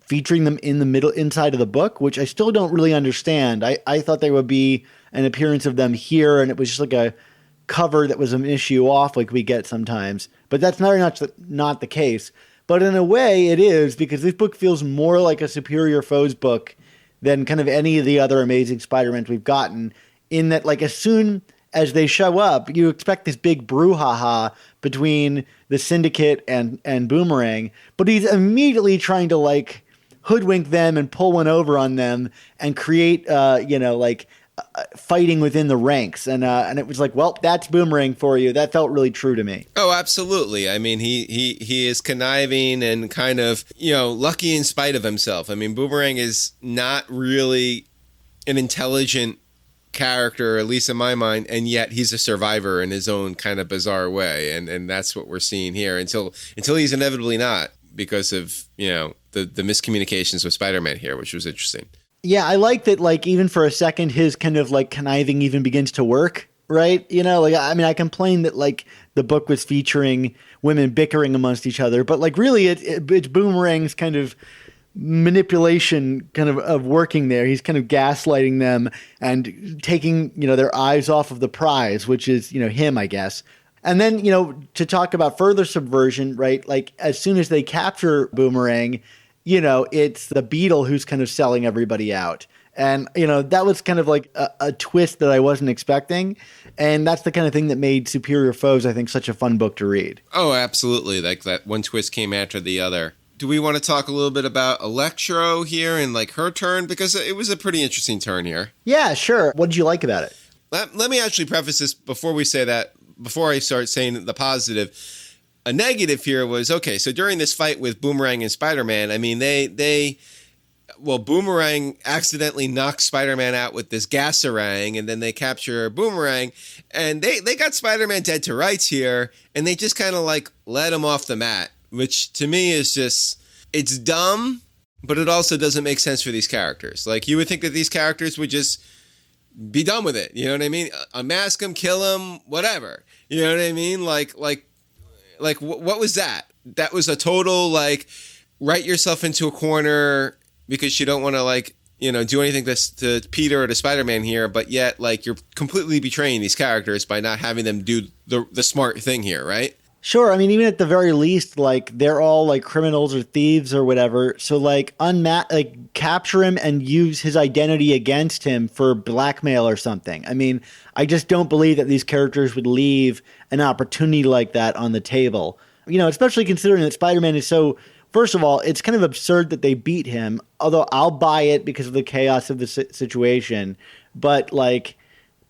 featuring them in the middle inside of the book, which I still don't really understand. I thought there would be an appearance of them here, and it was just like a cover that was an issue off like we get sometimes. But that's very much not the case. But in a way it is, because this book feels more like a superior foes book than kind of any of the other Amazing Spider-Mans we've gotten, in that like as soon as they show up, you expect this big brouhaha between the Syndicate and Boomerang, but he's immediately trying to like hoodwink them and pull one over on them and create, fighting within the ranks. And it was like, well, that's Boomerang for you. That felt really true to me. Oh, absolutely. I mean, he is conniving and kind of, lucky in spite of himself. I mean, Boomerang is not really an intelligent character, at least in my mind, and yet he's a survivor in his own kind of bizarre way, and that's what we're seeing here until he's inevitably not, because of the miscommunications with Spider-Man here, which was interesting. Yeah, I like that, like, even for a second his kind of like conniving even begins to work, right? I complained that like the book was featuring women bickering amongst each other, but like really it's Boomerang's kind of manipulation kind of working there. He's kind of gaslighting them and taking, their eyes off of the prize, which is, him, I guess. And then, to talk about further subversion, right? Like as soon as they capture Boomerang, it's the Beetle who's kind of selling everybody out. And, that was kind of like a twist that I wasn't expecting. And that's the kind of thing that made Superior Foes, I think, such a fun book to read. Oh, absolutely. Like that one twist came after the other. Do we want to talk a little bit about Electro here and like her turn? Because it was a pretty interesting turn here. Yeah, sure. What did you like about it? Let me actually preface this before we say that, before I start saying the positive. A negative here was, okay, so during this fight with Boomerang and Spider-Man, I mean, Boomerang accidentally knocks Spider-Man out with this gaserang, and then they capture Boomerang, and they got Spider-Man dead to rights here, and they just kind of like let him off the mat, which to me is just, it's dumb, but it also doesn't make sense for these characters. Like, you would think that these characters would just be done with it, you know what I mean? Unmask him, kill him, whatever. You know what I mean? Like what was that? That was a total, like, write yourself into a corner because you don't want to, do anything to Peter or to Spider-Man here, but yet, like, you're completely betraying these characters by not having them do the smart thing here, right? Sure. I mean, even at the very least, like, they're all like criminals or thieves or whatever. So like capture him and use his identity against him for blackmail or something. I mean, I just don't believe that these characters would leave an opportunity like that on the table. Especially considering that Spider-Man is so, first of all, it's kind of absurd that they beat him, although I'll buy it because of the chaos of the situation. But like,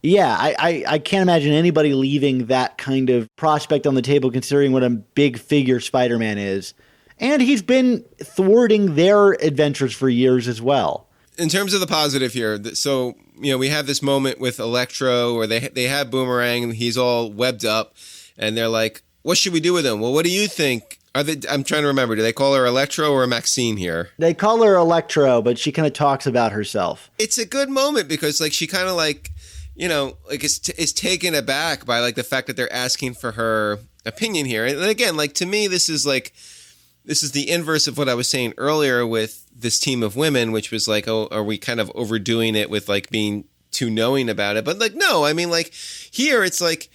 yeah, I can't imagine anybody leaving that kind of prospect on the table considering what a big figure Spider-Man is. And he's been thwarting their adventures for years as well. In terms of the positive here, so, we have this moment with Electro where they have Boomerang and he's all webbed up and they're like, what should we do with him? Well, what do you think? I'm trying to remember. Do they call her Electro or Maxine here? They call her Electro, but she kind of talks about herself. It's a good moment because like she kind of like, is taken aback by like the fact that they're asking for her opinion here. And again, like to me, this is the inverse of what I was saying earlier with this team of women, which was like, oh, are we kind of overdoing it with like being too knowing about it? But like, no, I mean, like here it's like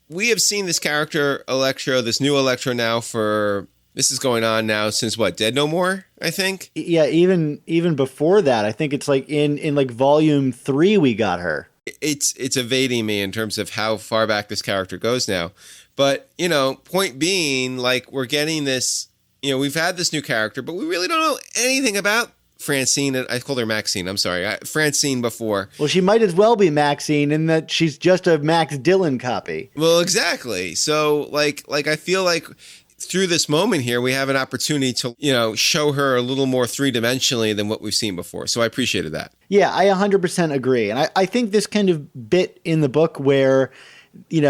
we have seen this character Electro, this new Electro now this is going on now since what, Dead No More, I think? Yeah, even before that, I think it's like in like volume 3 we got her. It's evading me in terms of how far back this character goes now. But, point being, like, we're getting this, we've had this new character, but we really don't know anything about Francine. I called her Maxine. I'm sorry. Francine before. Well, she might as well be Maxine in that she's just a Max Dillon copy. Well, exactly. So, like I feel like through this moment here, we have an opportunity to, show her a little more three-dimensionally than what we've seen before. So I appreciated that. Yeah, I 100% agree. And I think this kind of bit in the book where,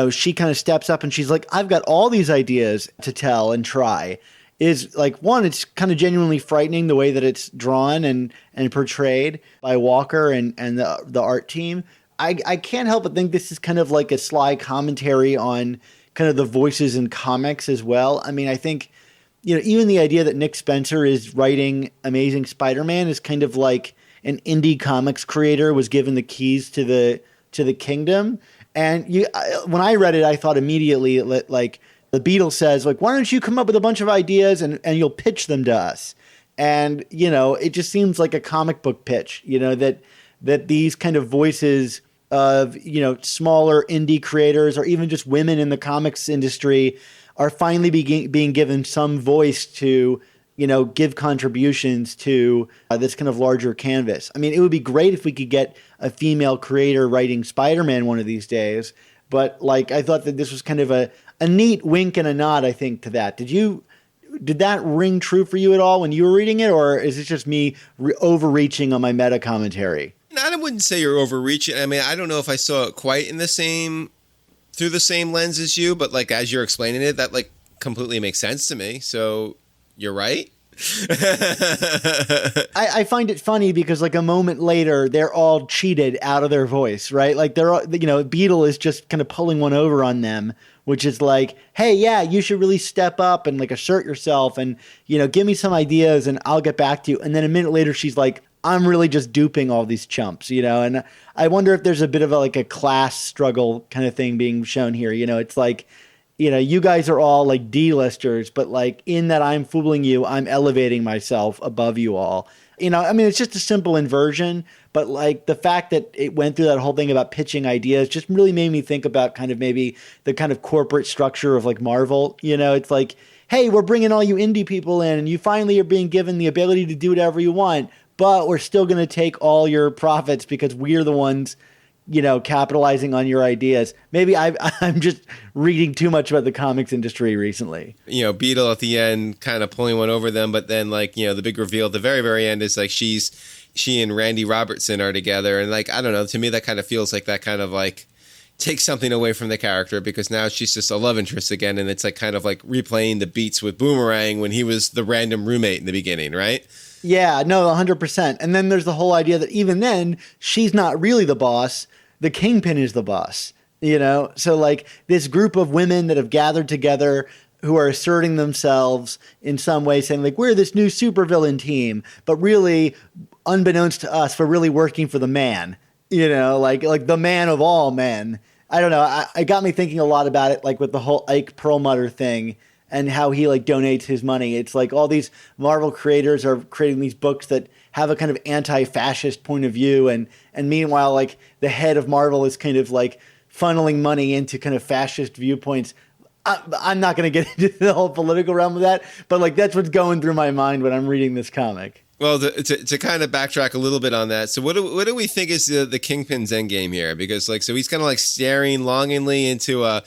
she kind of steps up and she's like, I've got all these ideas to tell and try, is like, one, it's kind of genuinely frightening the way that it's drawn and portrayed by Walker and the art team. I can't help but think this is kind of like a sly commentary on kind of the voices in comics as well. I mean, I think, even the idea that Nick Spencer is writing Amazing Spider-Man is kind of like an indie comics creator was given the keys to the kingdom. And when I read it, I thought immediately like the Beetle says, like, why don't you come up with a bunch of ideas and you'll pitch them to us? And, it just seems like a comic book pitch, that these kind of voices of, smaller indie creators or even just women in the comics industry are finally being given some voice to, give contributions to this kind of larger canvas. I mean, it would be great if we could get a female creator writing Spider-Man one of these days. But like, I thought that this was kind of a neat wink and a nod, I think, to that. Did that ring true for you at all when you were reading it? Or is it just me overreaching on my meta commentary? I wouldn't say you're overreaching. I mean, I don't know if I saw it quite through the same lens as you, but like as you're explaining it, that like completely makes sense to me. So you're right. I find it funny because like a moment later, they're all cheated out of their voice, right? Like they're all, Beetle is just kind of pulling one over on them, which is like, hey, yeah, you should really step up and like assert yourself and, give me some ideas and I'll get back to you. And then a minute later, she's like, I'm really just duping all these chumps, and I wonder if there's a bit of a class struggle kind of thing being shown here. It's like, you guys are all like D-listers, but like in that I'm fooling you, I'm elevating myself above you all. It's just a simple inversion, but like the fact that it went through that whole thing about pitching ideas just really made me think about kind of maybe the kind of corporate structure of like Marvel. It's like, hey, we're bringing all you indie people in and you finally are being given the ability to do whatever you want, but we're still going to take all your profits because we're the ones capitalizing on your ideas. Maybe I'm just reading too much about the comics industry recently. Beetle at the end kind of pulling one over them, but then like, the big reveal at the very, very end is like she and Randy Robertson are together. And like, I don't know, to me that kind of feels like that kind of like takes something away from the character because now she's just a love interest again. And it's like kind of like replaying the beats with Boomerang when he was the random roommate in the beginning, right? Yeah, no, 100%. And then there's the whole idea that even then she's not really the boss. The Kingpin is the boss, So like this group of women that have gathered together who are asserting themselves in some way, saying like, we're this new supervillain team, but really unbeknownst to us, we're really working for the man, like the man of all men. I don't know. It got me thinking a lot about it, like with the whole Ike Perlmutter thing and how he like donates his money. It's like all these Marvel creators are creating these books that have a kind of anti-fascist point of view. And meanwhile, like the head of Marvel is kind of like funneling money into kind of fascist viewpoints. I'm not going to get into the whole political realm of that, but like that's what's going through my mind when I'm reading this comic. Well, to kind of backtrack a little bit on that, so what do we think is the Kingpin's endgame here? Because like, so he's kind of like staring longingly into a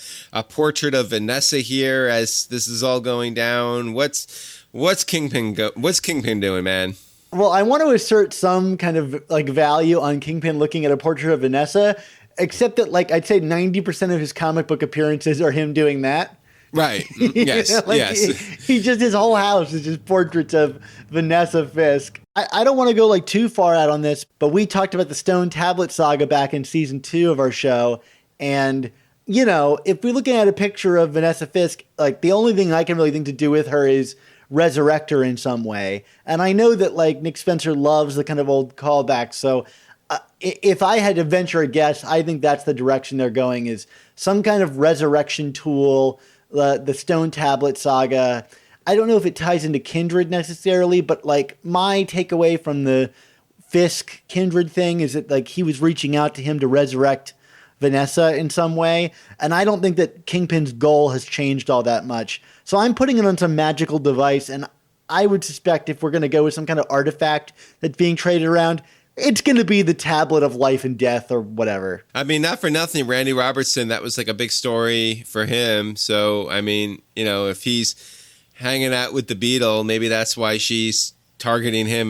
portrait of Vanessa here as this is all going down. What's Kingpin doing, man? Well, I want to assert some kind of like value on Kingpin looking at a portrait of Vanessa, except that like I'd say 90% of his comic book appearances are him doing that. Right. Yes. Yes. He just, his whole house is just portraits of Vanessa Fisk. I don't want to go like too far out on this, but we talked about the Stone Tablet saga back in season 2 of our show. And, if we're looking at a picture of Vanessa Fisk, like the only thing I can really think to do with her is resurrect her in some way. And I know that like Nick Spencer loves the kind of old callbacks. So if I had to venture a guess, I think that's the direction they're going, is some kind of resurrection tool. The Stone Tablet saga. I don't know if it ties into Kindred necessarily, but like my takeaway from the Fisk Kindred thing is that like he was reaching out to him to resurrect Vanessa in some way. And I don't think that Kingpin's goal has changed all that much. So I'm putting it on some magical device. And I would suspect if we're going to go with some kind of artifact that's being traded around, it's going to be the tablet of life and death or whatever. I mean, not for nothing, Randy Robertson, that was like a big story for him. So, I mean, if he's hanging out with the Beetle, maybe that's why she's targeting him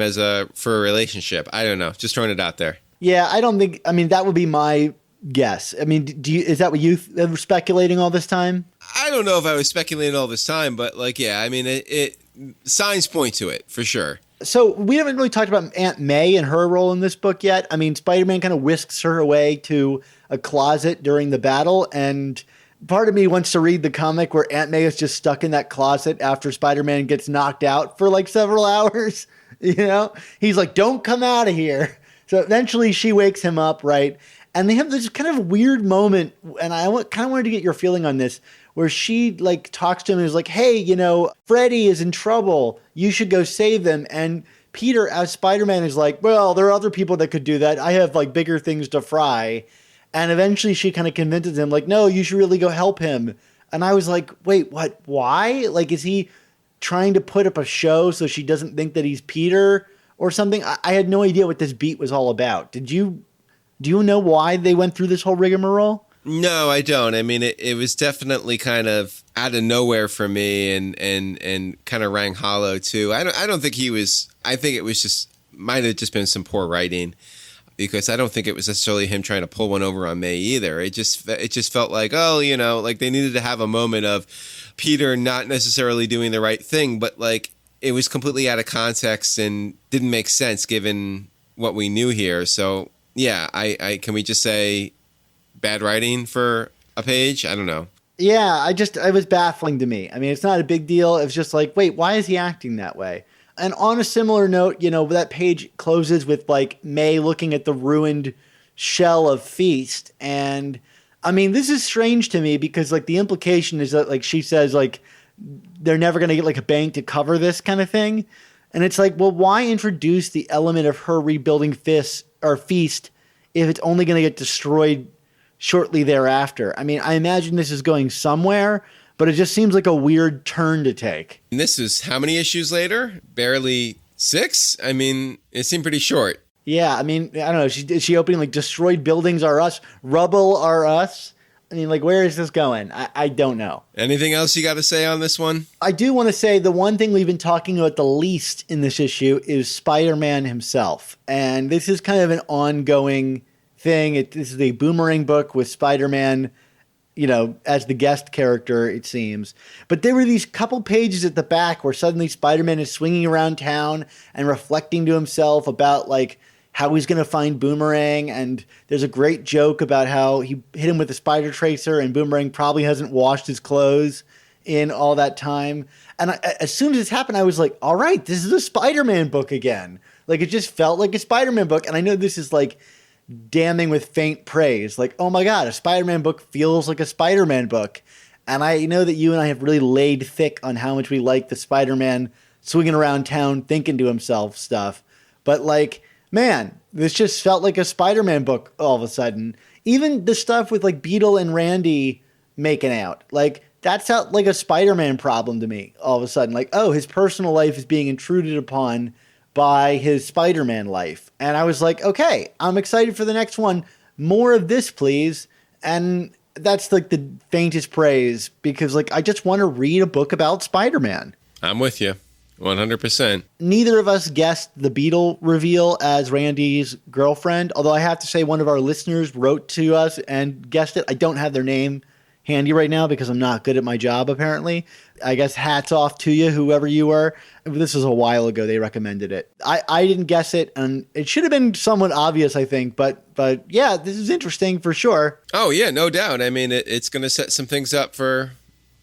for a relationship. I don't know. Just throwing it out there. Yeah, that would be my guess. I mean, is that what you were speculating all this time? I don't know if I was speculating all this time, but like, yeah, I mean, it signs point to it for sure. So we haven't really talked about Aunt May and her role in this book yet. I mean, Spider-Man kind of whisks her away to a closet during the battle, and part of me wants to read the comic where Aunt May is just stuck in that closet after Spider-Man gets knocked out for like several hours. He's like, don't come out of here. So eventually she wakes him up, right? And they have this kind of weird moment, and I kind of wanted to get your feeling on this, where she like talks to him and is like, hey, Freddy is in trouble. You should go save them. And Peter, as Spider-Man, is like, well, there are other people that could do that. I have like bigger things to fry. And eventually she kind of convinces him like, no, you should really go help him. And I was like, wait, what? Why? Like, is he trying to put up a show so she doesn't think that he's Peter or something? I had no idea what this beat was all about. Do you know why they went through this whole rigmarole? No, I don't. I mean, it was definitely kind of out of nowhere for me and kind of rang hollow too. I don't think he was. I think it was just might have just been some poor writing, because I don't think it was necessarily him trying to pull one over on May either. It just felt like, like they needed to have a moment of Peter not necessarily doing the right thing, but like it was completely out of context and didn't make sense given what we knew here. So yeah, I can we just say bad writing for a page? I don't know. Yeah, it was baffling to me. I mean, it's not a big deal. It was just like, wait, why is he acting that way? And on a similar note, that page closes with like May looking at the ruined shell of Feast. And I mean, this is strange to me because like the implication is that like she says like they're never going to get like a bank to cover this kind of thing. And it's like, well, why introduce the element of her rebuilding feast if it's only going to get destroyed shortly thereafter? I mean, I imagine this is going somewhere, but it just seems like a weird turn to take. And this is how many issues later? Barely 6? I mean, it seemed pretty short. Yeah, I mean, I don't know. Is she opening like destroyed buildings are us, rubble are us? I mean, like, where is this going? I don't know. Anything else you got to say on this one? I do want to say the one thing we've been talking about the least in this issue is Spider-Man himself. And this is kind of an ongoing thing. This is a Boomerang book with Spider-Man, you know, as the guest character, it seems. But there were these couple pages at the back where suddenly Spider-Man is swinging around town and reflecting to himself about, like, how he's going to find Boomerang. And there's a great joke about how he hit him with a spider tracer and Boomerang probably hasn't washed his clothes in all that time. And as soon as this happened, I was like, all right, this is a Spider-Man book again. Like, it just felt like a Spider-Man book. And I know this is like damning with faint praise. Like, oh my God, a Spider-Man book feels like a Spider-Man book. And I know that you and I have really laid thick on how much we like the Spider-Man swinging around town thinking to himself stuff. But like, man, this just felt like a Spider-Man book all of a sudden. Even the stuff with like Beetle and Randy making out, like that felt like a Spider-Man problem to me all of a sudden. Like, oh, his personal life is being intruded upon by his Spider-Man life. And I was like, okay, I'm excited for the next one. More of this, please. And that's like the faintest praise because like I just want to read a book about Spider-Man. I'm with you. 100%. Neither of us guessed the Beetle reveal as Randy's girlfriend, although I have to say one of our listeners wrote to us and guessed it. I don't have their name handy right now because I'm not good at my job, apparently. I guess hats off to you, whoever you were. This was a while ago they recommended it. I didn't guess it, and it should have been somewhat obvious, I think, but yeah, this is interesting for sure. Oh, yeah, no doubt. I mean, it's going to set some things up for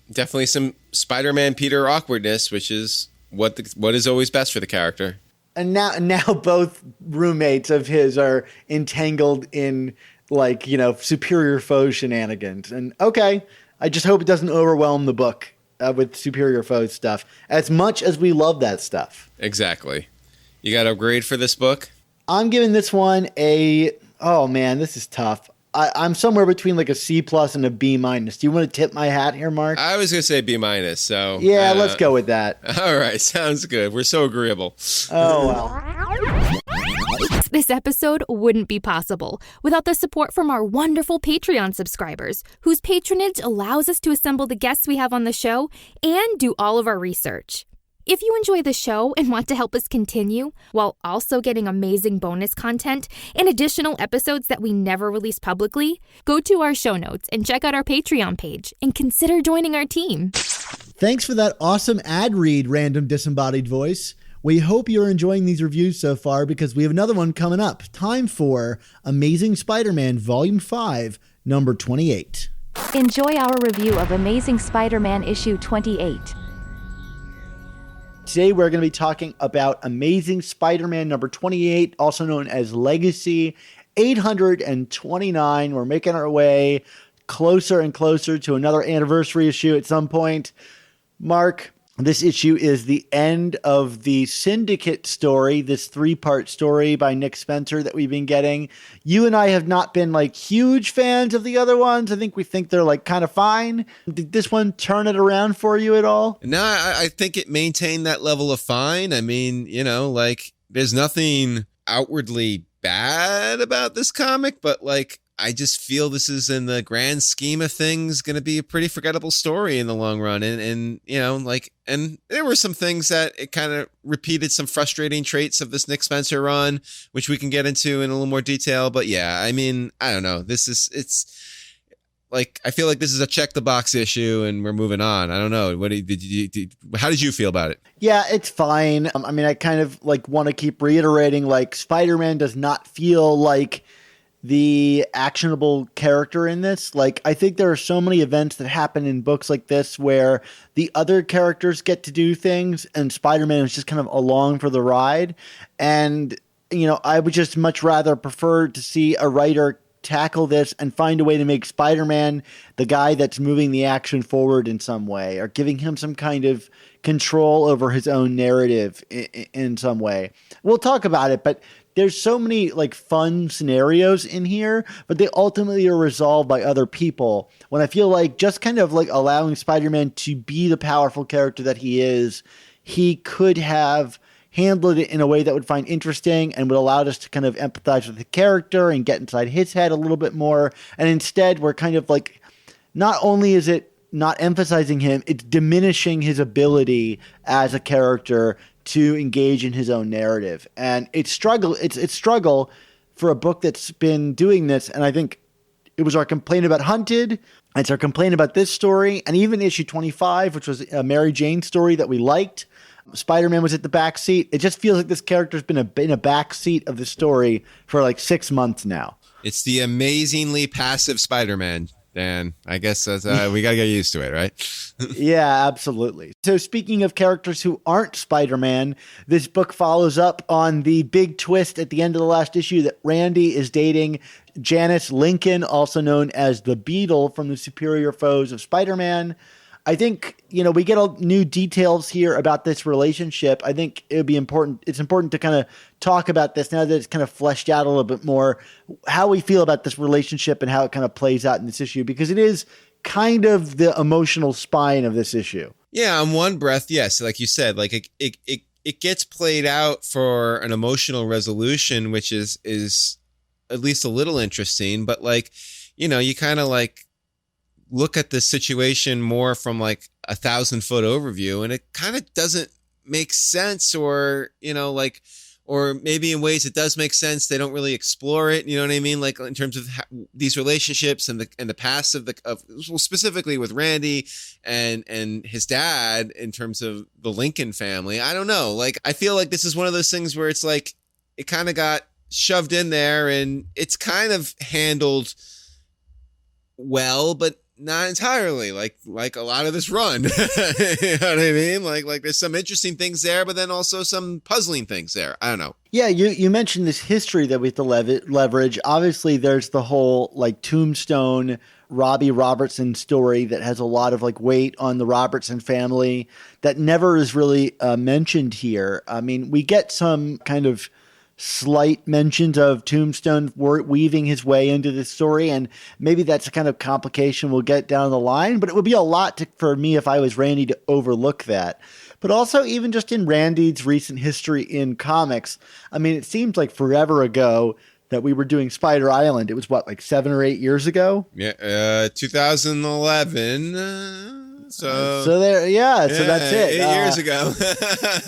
definitely some Spider-Man Peter awkwardness, which is what is always best for the character. And now both roommates of his are entangled in like, you know, superior foe shenanigans. And okay, I just hope it doesn't overwhelm the book with superior foe stuff as much as we love that stuff. Exactly. You got a grade for this book? I'm giving this one oh man, this is tough. I'm somewhere between like a C+ and a B-. Do you want to tip my hat here, Mark? I was going to say B-, so... Yeah, let's go with that. All right, sounds good. We're so agreeable. Oh, well. This episode wouldn't be possible without the support from our wonderful Patreon subscribers, whose patronage allows us to assemble the guests we have on the show and do all of our research. If you enjoy the show and want to help us continue, while also getting amazing bonus content and additional episodes that we never release publicly, go to our show notes and check out our Patreon page and consider joining our team. Thanks for that awesome ad read, random disembodied voice. We hope you're enjoying these reviews so far because we have another one coming up. Time for Amazing Spider-Man Volume 5, number 28. Enjoy our review of Amazing Spider-Man Issue 28. Today we're going to be talking about Amazing Spider-Man number 28, also known as Legacy 829. We're making our way closer and closer to another anniversary issue at some point. Mark, this issue is the end of the Syndicate story, this 3-part story by Nick Spencer that we've been getting. You and I have not been like huge fans of the other ones. I think we think they're like kind of fine. Did this one turn it around for you at all? No, I think it maintained that level of fine. I mean, you know, like there's nothing outwardly bad about this comic, but like I just feel this is in the grand scheme of things going to be a pretty forgettable story in the long run. And, you know, like, and there were some things that it kind of repeated some frustrating traits of this Nick Spencer run, which we can get into in a little more detail. But yeah, I mean, I don't know. It's like, I feel like this is a check the box issue and we're moving on. I don't know. How did you feel about it? Yeah, it's fine. I mean, I kind of like want to keep reiterating, like Spider-Man does not feel like the actionable character in this. Like, I think there are so many events that happen in books like this where the other characters get to do things and Spider-Man is just kind of along for the ride. And, you know, I would just much rather prefer to see a writer tackle this and find a way to make Spider-Man the guy that's moving the action forward in some way, or giving him some kind of control over his own narrative in some way. We'll talk about it, but there's so many like fun scenarios in here, but they ultimately are resolved by other people. When I feel like just kind of like allowing Spider-Man to be the powerful character that he is, he could have handled it in a way that would find interesting and would allow us to kind of empathize with the character and get inside his head a little bit more. And instead, we're kind of like, not only is it not emphasizing him, it's diminishing his ability as a character to engage in his own narrative. And it's struggle for a book that's been doing this. And I think it was our complaint about Hunted, and it's our complaint about this story, and even issue 25, which was a Mary Jane story that we liked. Spider-Man was at the back seat. It just feels like this character's been in a back seat of the story for like 6 months now. It's the amazingly passive Spider-Man, Dan. I guess that's, we got to get used to it, right? Yeah, absolutely. So speaking of characters who aren't Spider-Man, this book follows up on the big twist at the end of the last issue that Randy is dating Janice Lincoln, also known as the Beetle from the Superior Foes of Spider-Man. I think, we get new details here about this relationship. I think it would be important. It's important to kind of talk about this now that it's kind of fleshed out a little bit more, how we feel about this relationship and how it kind of plays out in this issue, because it is kind of the emotional spine of this issue. Yeah, on one breath, yes. Like you said, like it gets played out for an emotional resolution, which is at least a little interesting. But like, you kind of like look at the situation more from like 1,000-foot overview, and it kind of doesn't make sense, or or maybe in ways it does make sense. They don't really explore it. You know what I mean? Like in terms of these relationships and the past of specifically with Randy and his dad in terms of the Lincoln family. I don't know. Like, I feel like this is one of those things where it's like, it kind of got shoved in there and it's kind of handled well, but not entirely like a lot of this run. You know what I mean? Like there's some interesting things there, but then also some puzzling things there. I don't know. Yeah, you mentioned this history that we have to leverage. Obviously, there's the whole like Tombstone Robbie Robertson story that has a lot of like weight on the Robertson family that never is really mentioned here. I mean, we get some kind of slight mentions of Tombstone weaving his way into this story, and maybe that's a kind of complication we'll get down the line, but it would be a lot for me if I was Randy to overlook that. But also, even just in Randy's recent history in comics, I mean, it seems like forever ago that we were doing Spider Island. It was what, like 7 or 8 years ago? Yeah, 2011. So there, so that's it. 8 years ago.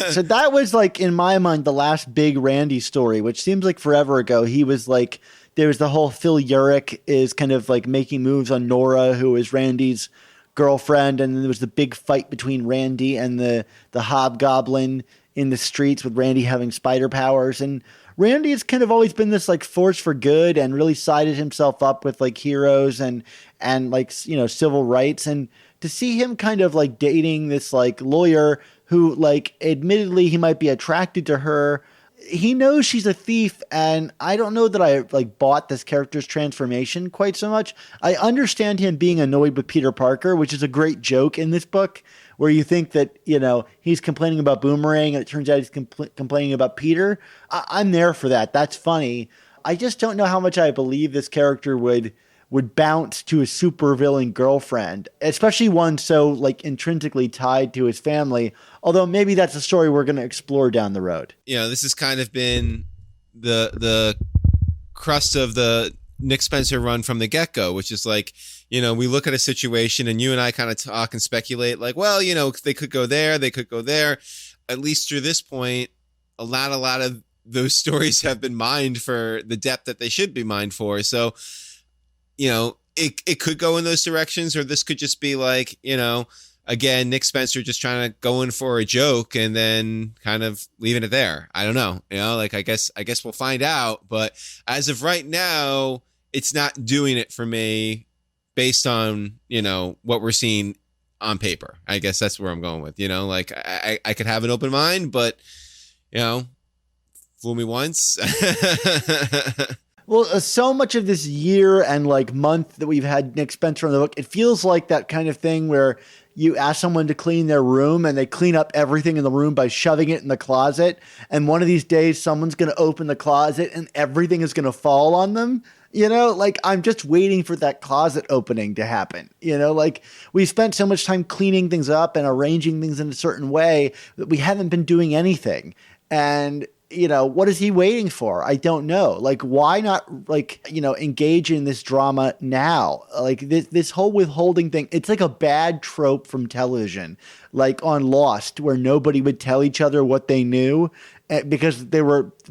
So that was like, in my mind, the last big Randy story, which seems like forever ago. He was like, there was the whole Phil Urich is kind of like making moves on Nora, who is Randy's girlfriend, and then there was the big fight between Randy and the Hobgoblin in the streets with Randy having spider powers. And Randy has kind of always been this like force for good and really sided himself up with like heroes and like, civil rights. And to see him kind of like dating this like lawyer who, like, admittedly he might be attracted to her, he knows she's a thief, and I don't know that I like bought this character's transformation quite so much. I understand him being annoyed with Peter Parker, which is a great joke in this book, where you think that, he's complaining about Boomerang and it turns out he's complaining about Peter. I'm there for that. That's funny. I just don't know how much I believe this character would bounce to a supervillain girlfriend, especially one so like intrinsically tied to his family. Although maybe that's a story we're going to explore down the road. This has kind of been the crust of the Nick Spencer run from the get-go, which is like, we look at a situation and you and I kind of talk and speculate like, well, they could go there, they could go there. At least through this point, a lot of those stories have been mined for the depth that they should be mined for. So, it could go in those directions, or this could just be like, again, Nick Spencer just trying to go in for a joke and then kind of leaving it there. I don't know. Like, I guess we'll find out. But as of right now, it's not doing it for me based on, what we're seeing on paper. I guess that's where I'm going with, like I could have an open mind, but, fool me once. Well, so much of this year and like month that we've had Nick Spencer on the book, it feels like that kind of thing where you ask someone to clean their room and they clean up everything in the room by shoving it in the closet. And one of these days, someone's going to open the closet and everything is going to fall on them. You know, like I'm just waiting for that closet opening to happen. You know, like we spent so much time cleaning things up and arranging things in a certain way that we haven't been doing anything. And, you know, what is he waiting for? I don't know. Like, why not, like, you know, engage in this drama now? Like this whole withholding thing, it's like a bad trope from television, like on Lost, where nobody would tell each other what they knew because the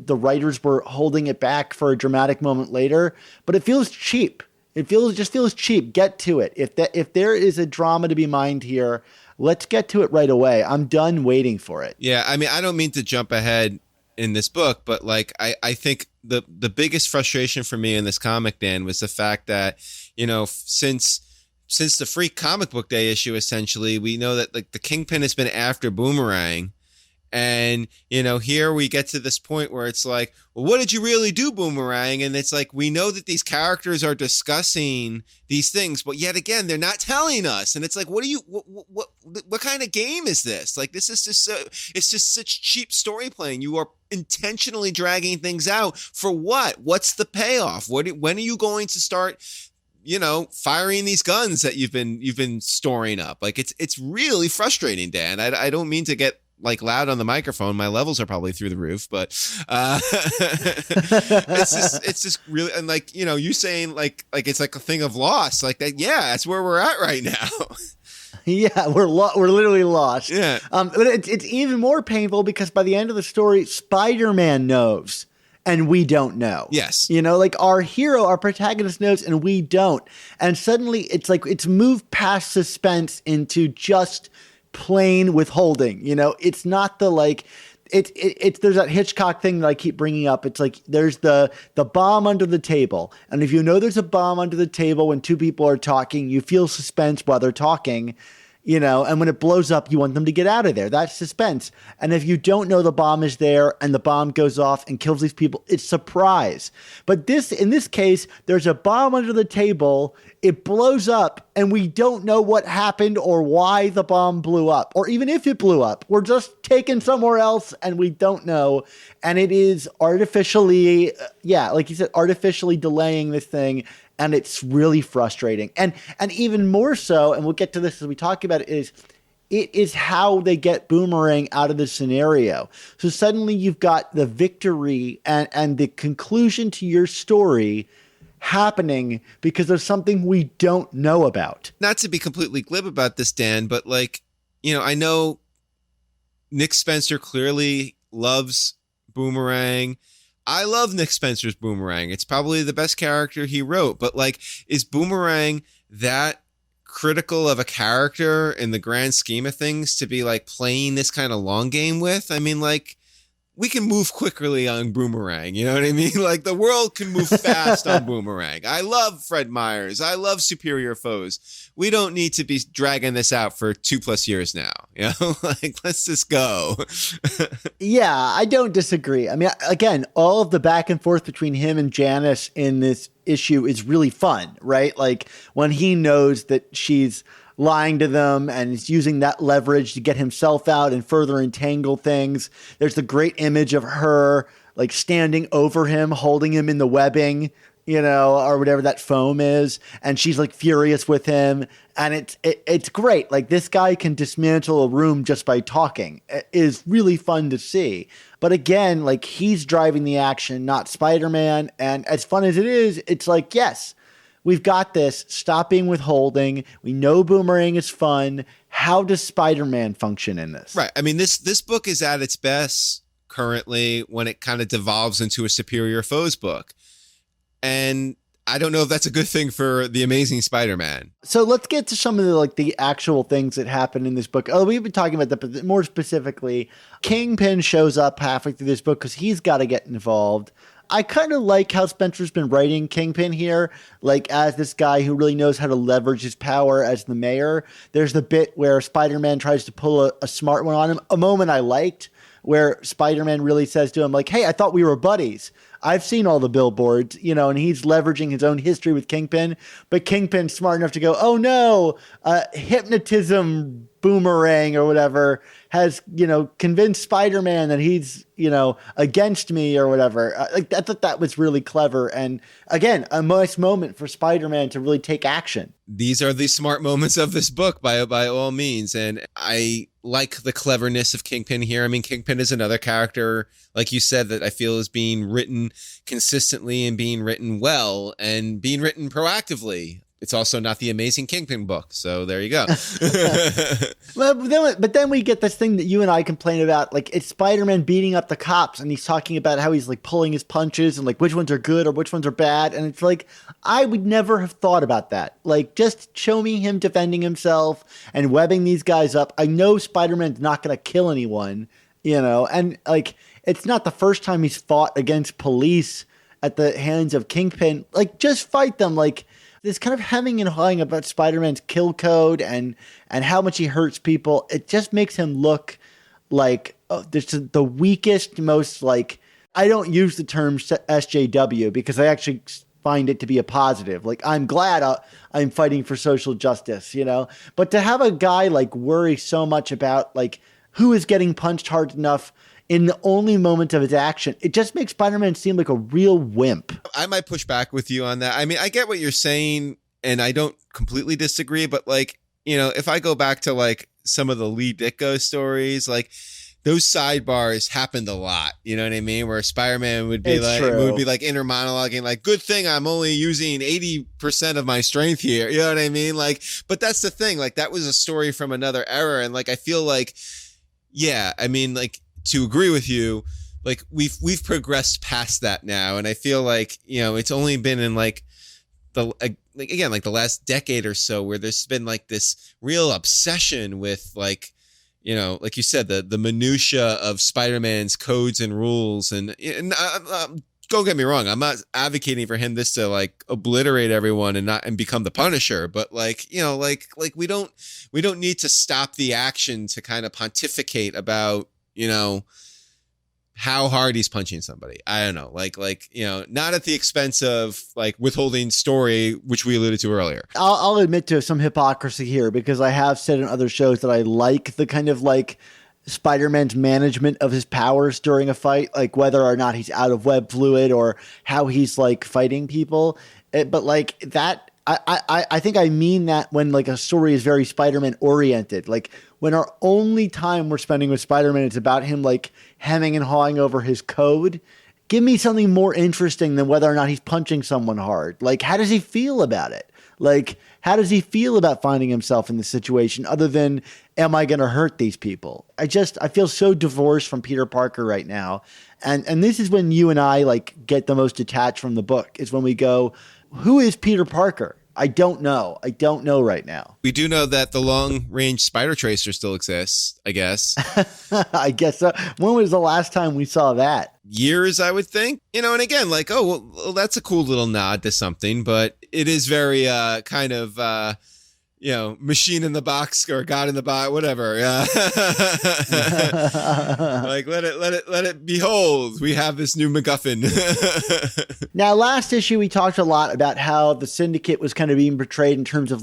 writers were holding it back for a dramatic moment later. But it feels cheap. It just feels cheap. Get to it. If there is a drama to be mined here, let's get to it right away. I'm done waiting for it. Yeah, I mean, I don't mean to jump ahead in this book, but like I think the biggest frustration for me in this comic, Dan, was the fact that, you know, since the Free Comic Book Day issue, essentially, we know that like the Kingpin has been after Boomerang. And, you know, here we get to this point where it's like, well, what did you really do, Boomerang? And it's like, we know that these characters are discussing these things, but yet again, they're not telling us. And it's like, what kind of game is this? Like, this is just, it's just such cheap story playing. You are intentionally dragging things out for what? What's the payoff? When are you going to start, you know, firing these guns that you've been storing up? Like, it's really frustrating, Dan. I don't mean to get like loud on the microphone. My levels are probably through the roof, but it's just really, and like, you know, you saying like it's like a thing of loss, like that. Yeah, that's where we're at right now. Yeah, we're literally lost. Yeah. But it's even more painful because by the end of the story, Spider-Man knows and we don't know. Yes. You know, like our protagonist knows and we don't. And suddenly it's like it's moved past suspense into just plain withholding. You know, it's not the like it's there's that Hitchcock thing that I keep bringing up. It's like there's the bomb under the table, and if you know there's a bomb under the table when two people are talking, you feel suspense while they're talking. You know, and when it blows up, you want them to get out of there. That's suspense. And if you don't know the bomb is there and the bomb goes off and kills these people, it's surprise. But in this case, there's a bomb under the table. It blows up and we don't know what happened or why the bomb blew up, or even if it blew up. We're just taken somewhere else and we don't know. And it is artificially, like you said, artificially delaying this thing. And it's really frustrating. And even more so, and we'll get to this as we talk about it is how they get Boomerang out of the scenario. So suddenly you've got the victory and the conclusion to your story happening because there's something we don't know about. Not to be completely glib about this, Dan, but like, you know, I know Nick Spencer clearly loves Boomerang. I love Nick Spencer's Boomerang. It's probably the best character he wrote, but like, is Boomerang that critical of a character in the grand scheme of things to be like playing this kind of long game with? I mean, like, we can move quickly on Boomerang. You know what I mean? Like, the world can move fast on Boomerang. I love Fred Myers. I love Superior Foes. We don't need to be dragging this out for 2+ years now. You know, like, let's just go. Yeah, I don't disagree. I mean, again, all of the back and forth between him and Janice in this issue is really fun, right? Like when he knows that she's lying to them and is using that leverage to get himself out and further entangle things. There's the great image of her like standing over him, holding him in the webbing, you know, or whatever that foam is. And she's like furious with him. And it's great. Like, this guy can dismantle a room just by talking. It is really fun to see. But again, like, he's driving the action, not Spider-Man. And as fun as it is, it's like, yes, we've got this. Stop being withholding. We know Boomerang is fun. How does Spider-Man function in this? Right. I mean, this book is at its best currently when it kind of devolves into a Superior Foes book. And I don't know if that's a good thing for The Amazing Spider-Man. So let's get to some of the actual things that happen in this book. Oh, we've been talking about that, but more specifically, Kingpin shows up halfway through this book because he's got to get involved. I kind of like how Spencer's been writing Kingpin here, like as this guy who really knows how to leverage his power as the mayor. There's the bit where Spider-Man tries to pull a smart one on him, a moment I liked. where Spider-Man really says to him, like, hey, I thought we were buddies. I've seen all the billboards, and he's leveraging his own history with Kingpin, but Kingpin's smart enough to go, oh no, hypnotism boomerang or whatever has, convinced Spider-Man that he's, against me or whatever. I thought that was really clever. And again, a nice moment for Spider-Man to really take action. These are the smart moments of this book by all means. And I like the cleverness of Kingpin here. I mean, Kingpin is another character, like you said, that I feel is being written consistently and being written well and being written proactively. It's also not the Amazing Kingpin book, so there you go. But then we get this thing that you and I complain about, like it's Spider-Man beating up the cops, and he's talking about how he's like pulling his punches and like which ones are good or which ones are bad, and it's like I would never have thought about that. Like just show me him defending himself and webbing these guys up. I know Spider-Man's not going to kill anyone, and like it's not the first time he's fought against police at the hands of Kingpin. Like just fight them, like. This kind of hemming and hawing about Spider-Man's kill code and how much he hurts people, it just makes him look like the weakest, most like, I don't use the term SJW because I actually find it to be a positive. Like, I'm glad I'm fighting for social justice, But to have a guy like worry so much about like who is getting punched hard enough in the only moment of his action, it just makes Spider-Man seem like a real wimp. I might push back with you on that. I mean, I get what you're saying, and I don't completely disagree, but like, if I go back to like some of the Lee Ditko stories, like those sidebars happened a lot. You know what I mean? Where Spider-Man would be inner monologuing, like, good thing I'm only using 80% of my strength here. You know what I mean? Like, but that's the thing. Like, that was a story from another era. And like, I feel like, yeah, I mean, like, to agree with you, like we've progressed past that now, and I feel like it's only been in like the last decade or so where there's been like this real obsession with like like you said, the minutia of Spider-Man's codes and rules, and don't get me wrong, I'm not advocating for him to like obliterate everyone and become the Punisher, but like we don't need to stop the action to kind of pontificate about how hard he's punching somebody. I don't know, like not at the expense of like withholding story, which we alluded to earlier. I'll admit to some hypocrisy here because I have said in other shows that I like the kind of like Spider-Man's management of his powers during a fight, like whether or not he's out of web fluid or how he's like fighting people. But like that, I think I mean that when like a story is very Spider-Man oriented, like when our only time we're spending with Spider-Man is about him like hemming and hawing over his code. Give me something more interesting than whether or not he's punching someone hard. Like, how does he feel about it? Like, how does he feel about finding himself in this situation other than, am I going to hurt these people? I feel so divorced from Peter Parker right now. And this is when you and I like get the most detached from the book, is when we go, who is Peter Parker? I don't know. I don't know right now. We do know that the long-range Spider Tracer still exists, I guess. I guess so. When was the last time we saw that? Years, I would think. And again, like, oh, well, that's a cool little nod to something, but it is very kind of, machine in the box or God in the box, whatever. Like, let it behold, we have this new MacGuffin. Now, last issue, we talked a lot about how the Syndicate was kind of being portrayed in terms of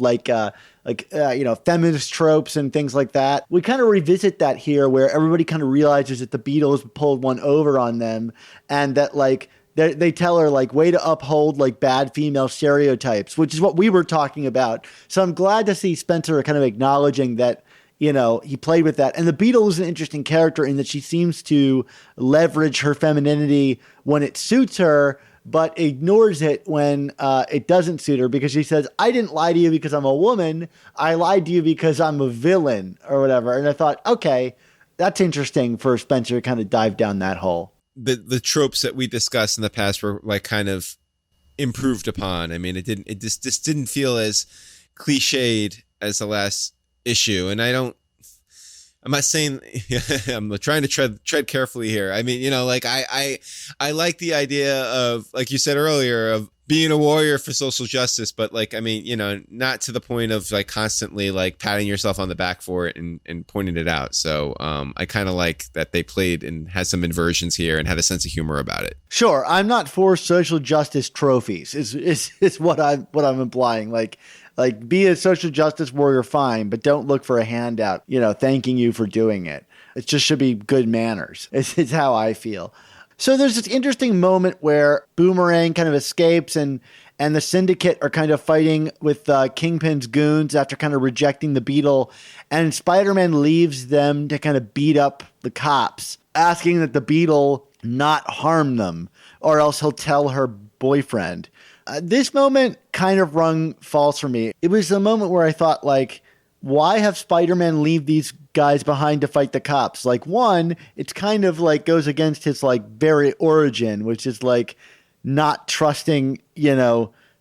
feminist tropes and things like that. We kind of revisit that here where everybody kind of realizes that the Beatles pulled one over on them, and that like, they tell her like, way to uphold like bad female stereotypes, which is what we were talking about. So I'm glad to see Spencer kind of acknowledging that, he played with that. And the Beetle is an interesting character in that she seems to leverage her femininity when it suits her, but ignores it when it doesn't suit her, because she says, I didn't lie to you because I'm a woman. I lied to you because I'm a villain or whatever. And I thought, okay, that's interesting for Spencer to kind of dive down that hole. The tropes that we discussed in the past were like kind of improved upon. I mean, it just didn't feel as cliched as the last issue. And I'm I'm not saying I'm trying to tread carefully here. I mean, like I like the idea of, like you said earlier, of being a warrior for social justice, but like, I mean, not to the point of like constantly like patting yourself on the back for it and pointing it out. So I kind of like that they played and had some inversions here and had a sense of humor about it. Sure, I'm not for social justice trophies. Is what I'm implying. Like be a social justice warrior, fine, but don't look for a handout, thanking you for doing it. It just should be good manners. It's how I feel. So there's this interesting moment where Boomerang kind of escapes and the Syndicate are kind of fighting with Kingpin's goons after kind of rejecting the Beetle. And Spider-Man leaves them to kind of beat up the cops, asking that the Beetle not harm them or else he'll tell her boyfriend. This moment kind of rung false for me. It was a moment where I thought, like, why have Spider-Man leave these guys behind to fight the cops? Like, one, it's kind of like goes against his like very origin, which is like not trusting,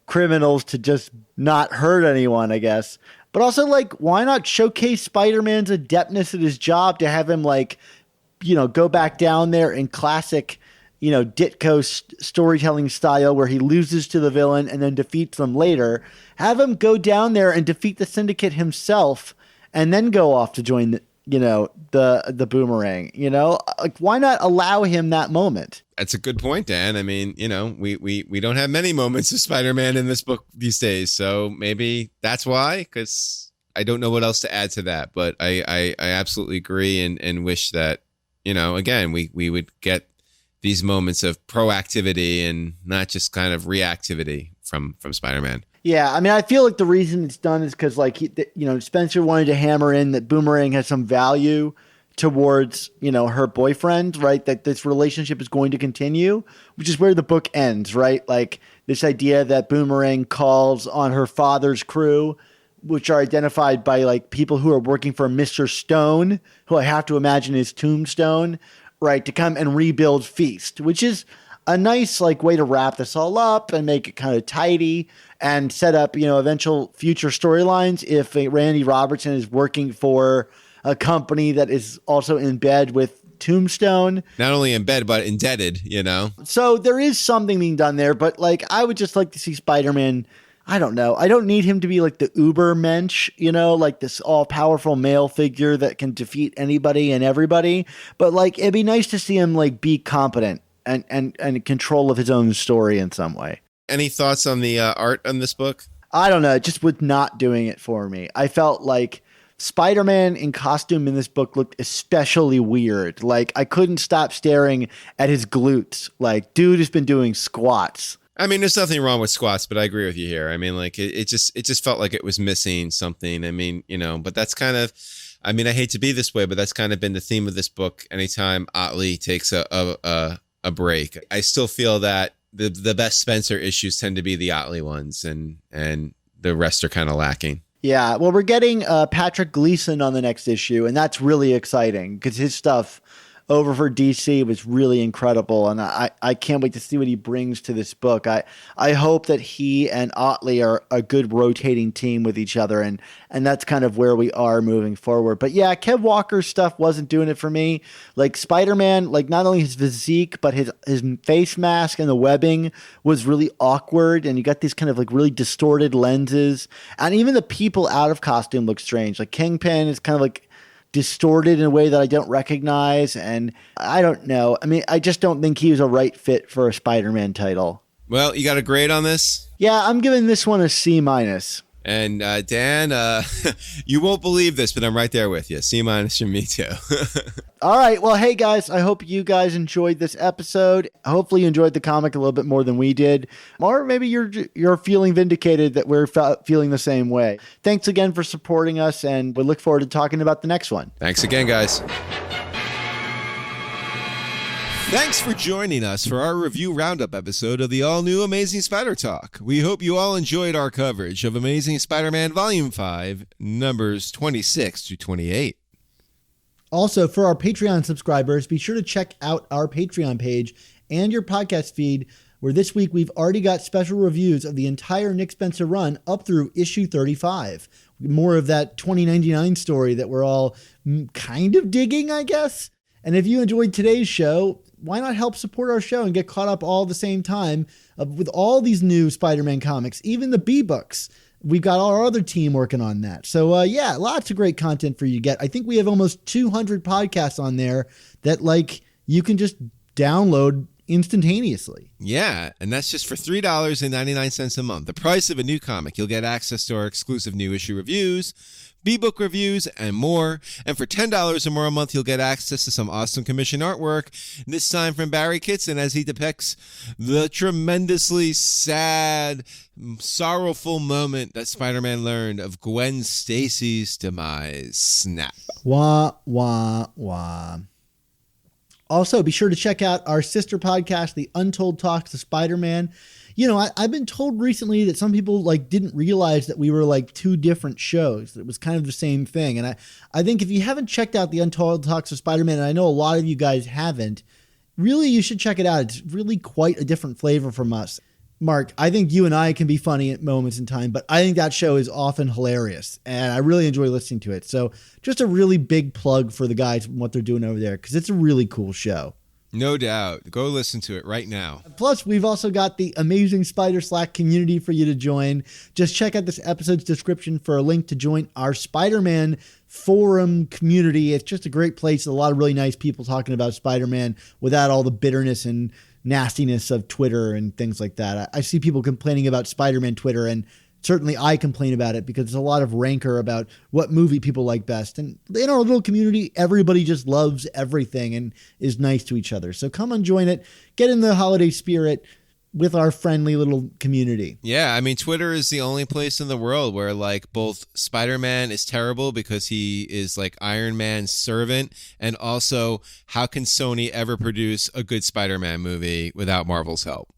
criminals to just not hurt anyone, I guess. But also, like, why not showcase Spider-Man's adeptness at his job to have him like, go back down there in classic, Ditko storytelling style where he loses to the villain and then defeats them later. Have him go down there and defeat the Syndicate himself and then go off to join the Boomerang, like, why not allow him that moment? That's a good point, Dan. I mean, we don't have many moments of Spider-Man in this book these days. So maybe that's why, because I don't know what else to add to that. But I absolutely agree and wish that, again, we would get these moments of proactivity and not just kind of reactivity from Spider-Man. Yeah, I mean, I feel like the reason it's done is because, like, Spencer wanted to hammer in that Boomerang has some value towards, her boyfriend, right? That this relationship is going to continue, which is where the book ends, right? Like, this idea that Boomerang calls on her father's crew, which are identified by, like, people who are working for Mr. Stone, who I have to imagine is Tombstone, right, to come and rebuild Feast, which is a nice like way to wrap this all up and make it kind of tidy and set up, eventual future storylines if Randy Robertson is working for a company that is also in bed with Tombstone. Not only in bed, but indebted, So there is something being done there, but like I would just like to see Spider-Man. I don't know. I don't need him to be like the uber mensch, like this all-powerful male figure that can defeat anybody and everybody. But like it'd be nice to see him like be competent and in control of his own story in some way. Any thoughts on the art on this book? I don't know. It just was not doing it for me. I felt like Spider-Man in costume in this book looked especially weird. Like I couldn't stop staring at his glutes. Like dude has been doing squats. I mean, there's nothing wrong with squats, but I agree with you here. I mean, like it just felt like it was missing something. I mean, but that's kind of, I mean, I hate to be this way, but that's kind of been the theme of this book. Anytime Otley takes a break, I still feel that the best Spencer issues tend to be the Otley ones, and the rest are kind of lacking. Yeah, well, we're getting Patrick Gleason on the next issue, and that's really exciting because his stuff over for DC was really incredible, and I can't wait to see what he brings to this book. I hope that he and Otley are a good rotating team with each other, and that's kind of where we are moving forward. But yeah, Kev Walker's stuff wasn't doing it for me. Like Spider-Man, like not only his physique, but his face mask and the webbing was really awkward, and you got these kind of like really distorted lenses, and even the people out of costume look strange. Like Kingpin is kind of like distorted in a way that I don't recognize. And I don't know. I mean, I just don't think he was a right fit for a Spider-Man title. Well, you got a grade on this? Yeah, I'm giving this one a C-. And Dan, you won't believe this, but I'm right there with you. C- from me too. All right. Well, hey guys, I hope you guys enjoyed this episode. Hopefully you enjoyed the comic a little bit more than we did. Or maybe you're feeling vindicated that we're feeling the same way. Thanks again for supporting us, and we look forward to talking about the next one. Thanks again, guys. Thanks for joining us for our review roundup episode of the all-new Amazing Spider Talk. We hope you all enjoyed our coverage of Amazing Spider-Man Volume 5, numbers 26 to 28. Also, for our Patreon subscribers, be sure to check out our Patreon page and your podcast feed, where this week we've already got special reviews of the entire Nick Spencer run up through issue 35. more of that 2099 story that we're all kind of digging, I guess. And if you enjoyed today's show, why not help support our show and get caught up all at the same time with all these new Spider-Man comics, even the B-books. We've got our other team working on that. So lots of great content for you to get. I think we have almost 200 podcasts on there that you can just download instantaneously. Yeah, and that's just for $3.99 a month. The price of a new comic. You'll get access to our exclusive new issue reviews, B-book reviews, and more. And for $10 or more a month, you'll get access to some awesome commission artwork, this time from Barry Kitson as he depicts the tremendously sad, sorrowful moment that Spider-Man learned of Gwen Stacy's demise. Snap. Wah, wah, wah. Also, be sure to check out our sister podcast, The Untold Talks of Spider-Man. You know, I've been told recently that some people didn't realize that we were two different shows. That it was kind of the same thing. And I think if you haven't checked out The Untold Talks of Spider-Man, and I know a lot of you guys haven't, really you should check it out. It's really quite a different flavor from us. Mark, I think you and I can be funny at moments in time, but I think that show is often hilarious, and I really enjoy listening to it. So just a really big plug for the guys and what they're doing over there, because it's a really cool show. No doubt. Go listen to it right now. Plus, we've also got the amazing Spider Slack community for you to join. Just check out this episode's description for a link to join our Spider-Man forum community. It's just a great place. A lot of really nice people talking about Spider-Man without all the bitterness and nastiness of Twitter and things like that. I see people complaining about Spider-Man Twitter, and certainly I complain about it because there's a lot of rancor about what movie people like best. And in our little community, everybody just loves everything and is nice to each other. So come and join it. Get in the holiday spirit with our friendly little community. Yeah, I mean, Twitter is the only place in the world where both Spider-Man is terrible because he is Iron Man's servant, and also how can Sony ever produce a good Spider-Man movie without Marvel's help?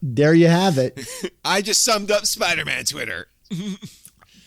There you have it. I just summed up Spider-Man Twitter.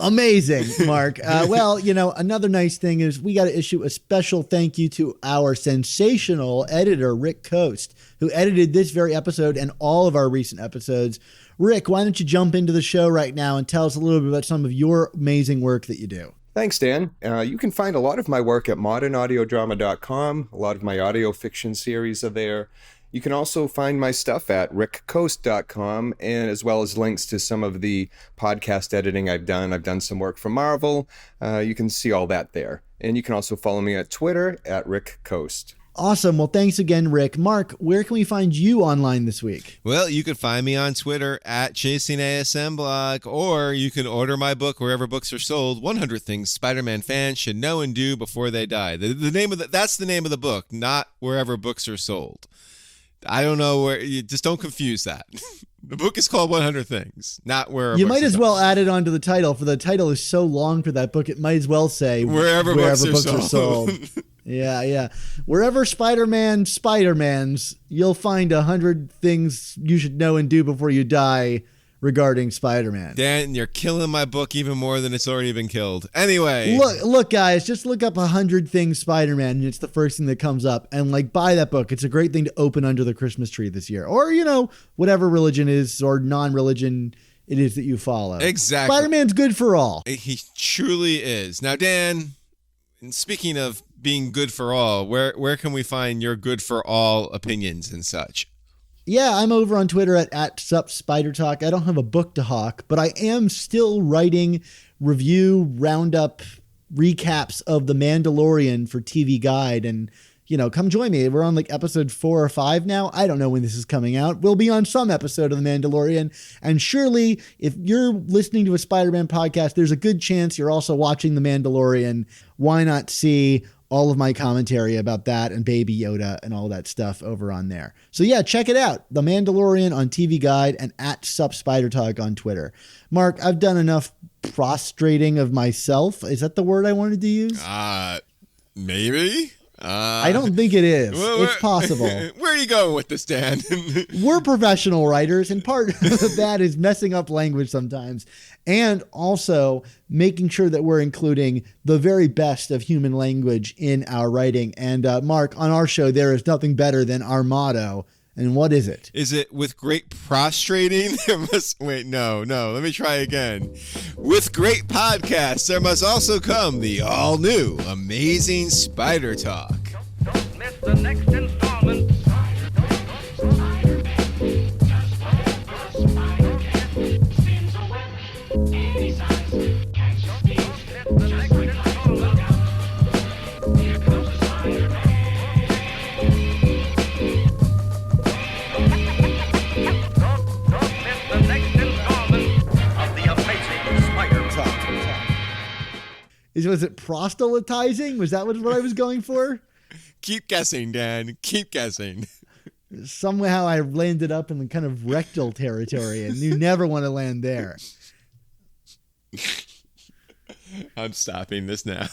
Amazing, Mark. Well, another nice thing is we got to issue a special thank you to our sensational editor, Rick Coste, who edited this very episode and all of our recent episodes. Rick, why don't you jump into the show right now and tell us a little bit about some of your amazing work that you do? Thanks, Dan. You can find a lot of my work at modernaudiodrama.com. A lot of my audio fiction series are there. You can also find my stuff at rickcoste.com, and as well as links to some of the podcast editing I've done. I've done some work for Marvel. You can see all that there. And you can also follow me at Twitter at Rick Coste. Awesome. Well, thanks again, Rick. Mark, where can we find you online this week? Well, you can find me on Twitter at ChasingASMblog, or you can order my book wherever books are sold, 100 Things Spider-Man Fans Should Know and Do Before They Die. That's the name of the book, not wherever books are sold. I don't know where. You just don't confuse that. The book is called 100 Things, not where. You might as well add it onto the title, for the title is so long for that book. It might as well say wherever books are sold. Yeah. Wherever Spider-Mans, you'll find 100 things you should know and do before you die regarding Spider-Man. Dan, you're killing my book even more than it's already been killed. Anyway. Look, guys, just look up 100 Things Spider-Man, and it's the first thing that comes up. And buy that book. It's a great thing to open under the Christmas tree this year. Or, whatever religion is or non-religion it is that you follow. Exactly. Spider-Man's good for all. He truly is. Now, Dan, speaking of being good for all, where can we find your good for all opinions and such? Yeah, I'm over on Twitter at @SupSpiderTalk. I don't have a book to hawk, but I am still writing review roundup recaps of The Mandalorian for TV Guide. And, come join me. We're on episode 4 or 5 now. I don't know when this is coming out. We'll be on some episode of The Mandalorian. And surely, if you're listening to a Spider-Man podcast, there's a good chance you're also watching The Mandalorian. Why not see all of my commentary about that and Baby Yoda and all that stuff over on there. So yeah, check it out. The Mandalorian on TV Guide and @SupSpiderTalk on Twitter. Mark, I've done enough prostrating of myself. Is that the word I wanted to use? Maybe. I don't think it is. It's possible. Where are you going with this, Dan? We're professional writers, and part of that is messing up language sometimes, and also making sure that we're including the very best of human language in our writing. And Mark, on our show, there is nothing better than our motto, And what is it? Is it with great prostrating? No. Let me try again. With great podcasts, there must also come the all-new Amazing Spider Talk. Don't miss the next installment. Was it proselytizing? Was that what I was going for? Keep guessing, Dan. Keep guessing. Somehow I landed up in the kind of rectal territory, and you never want to land there. I'm stopping this now.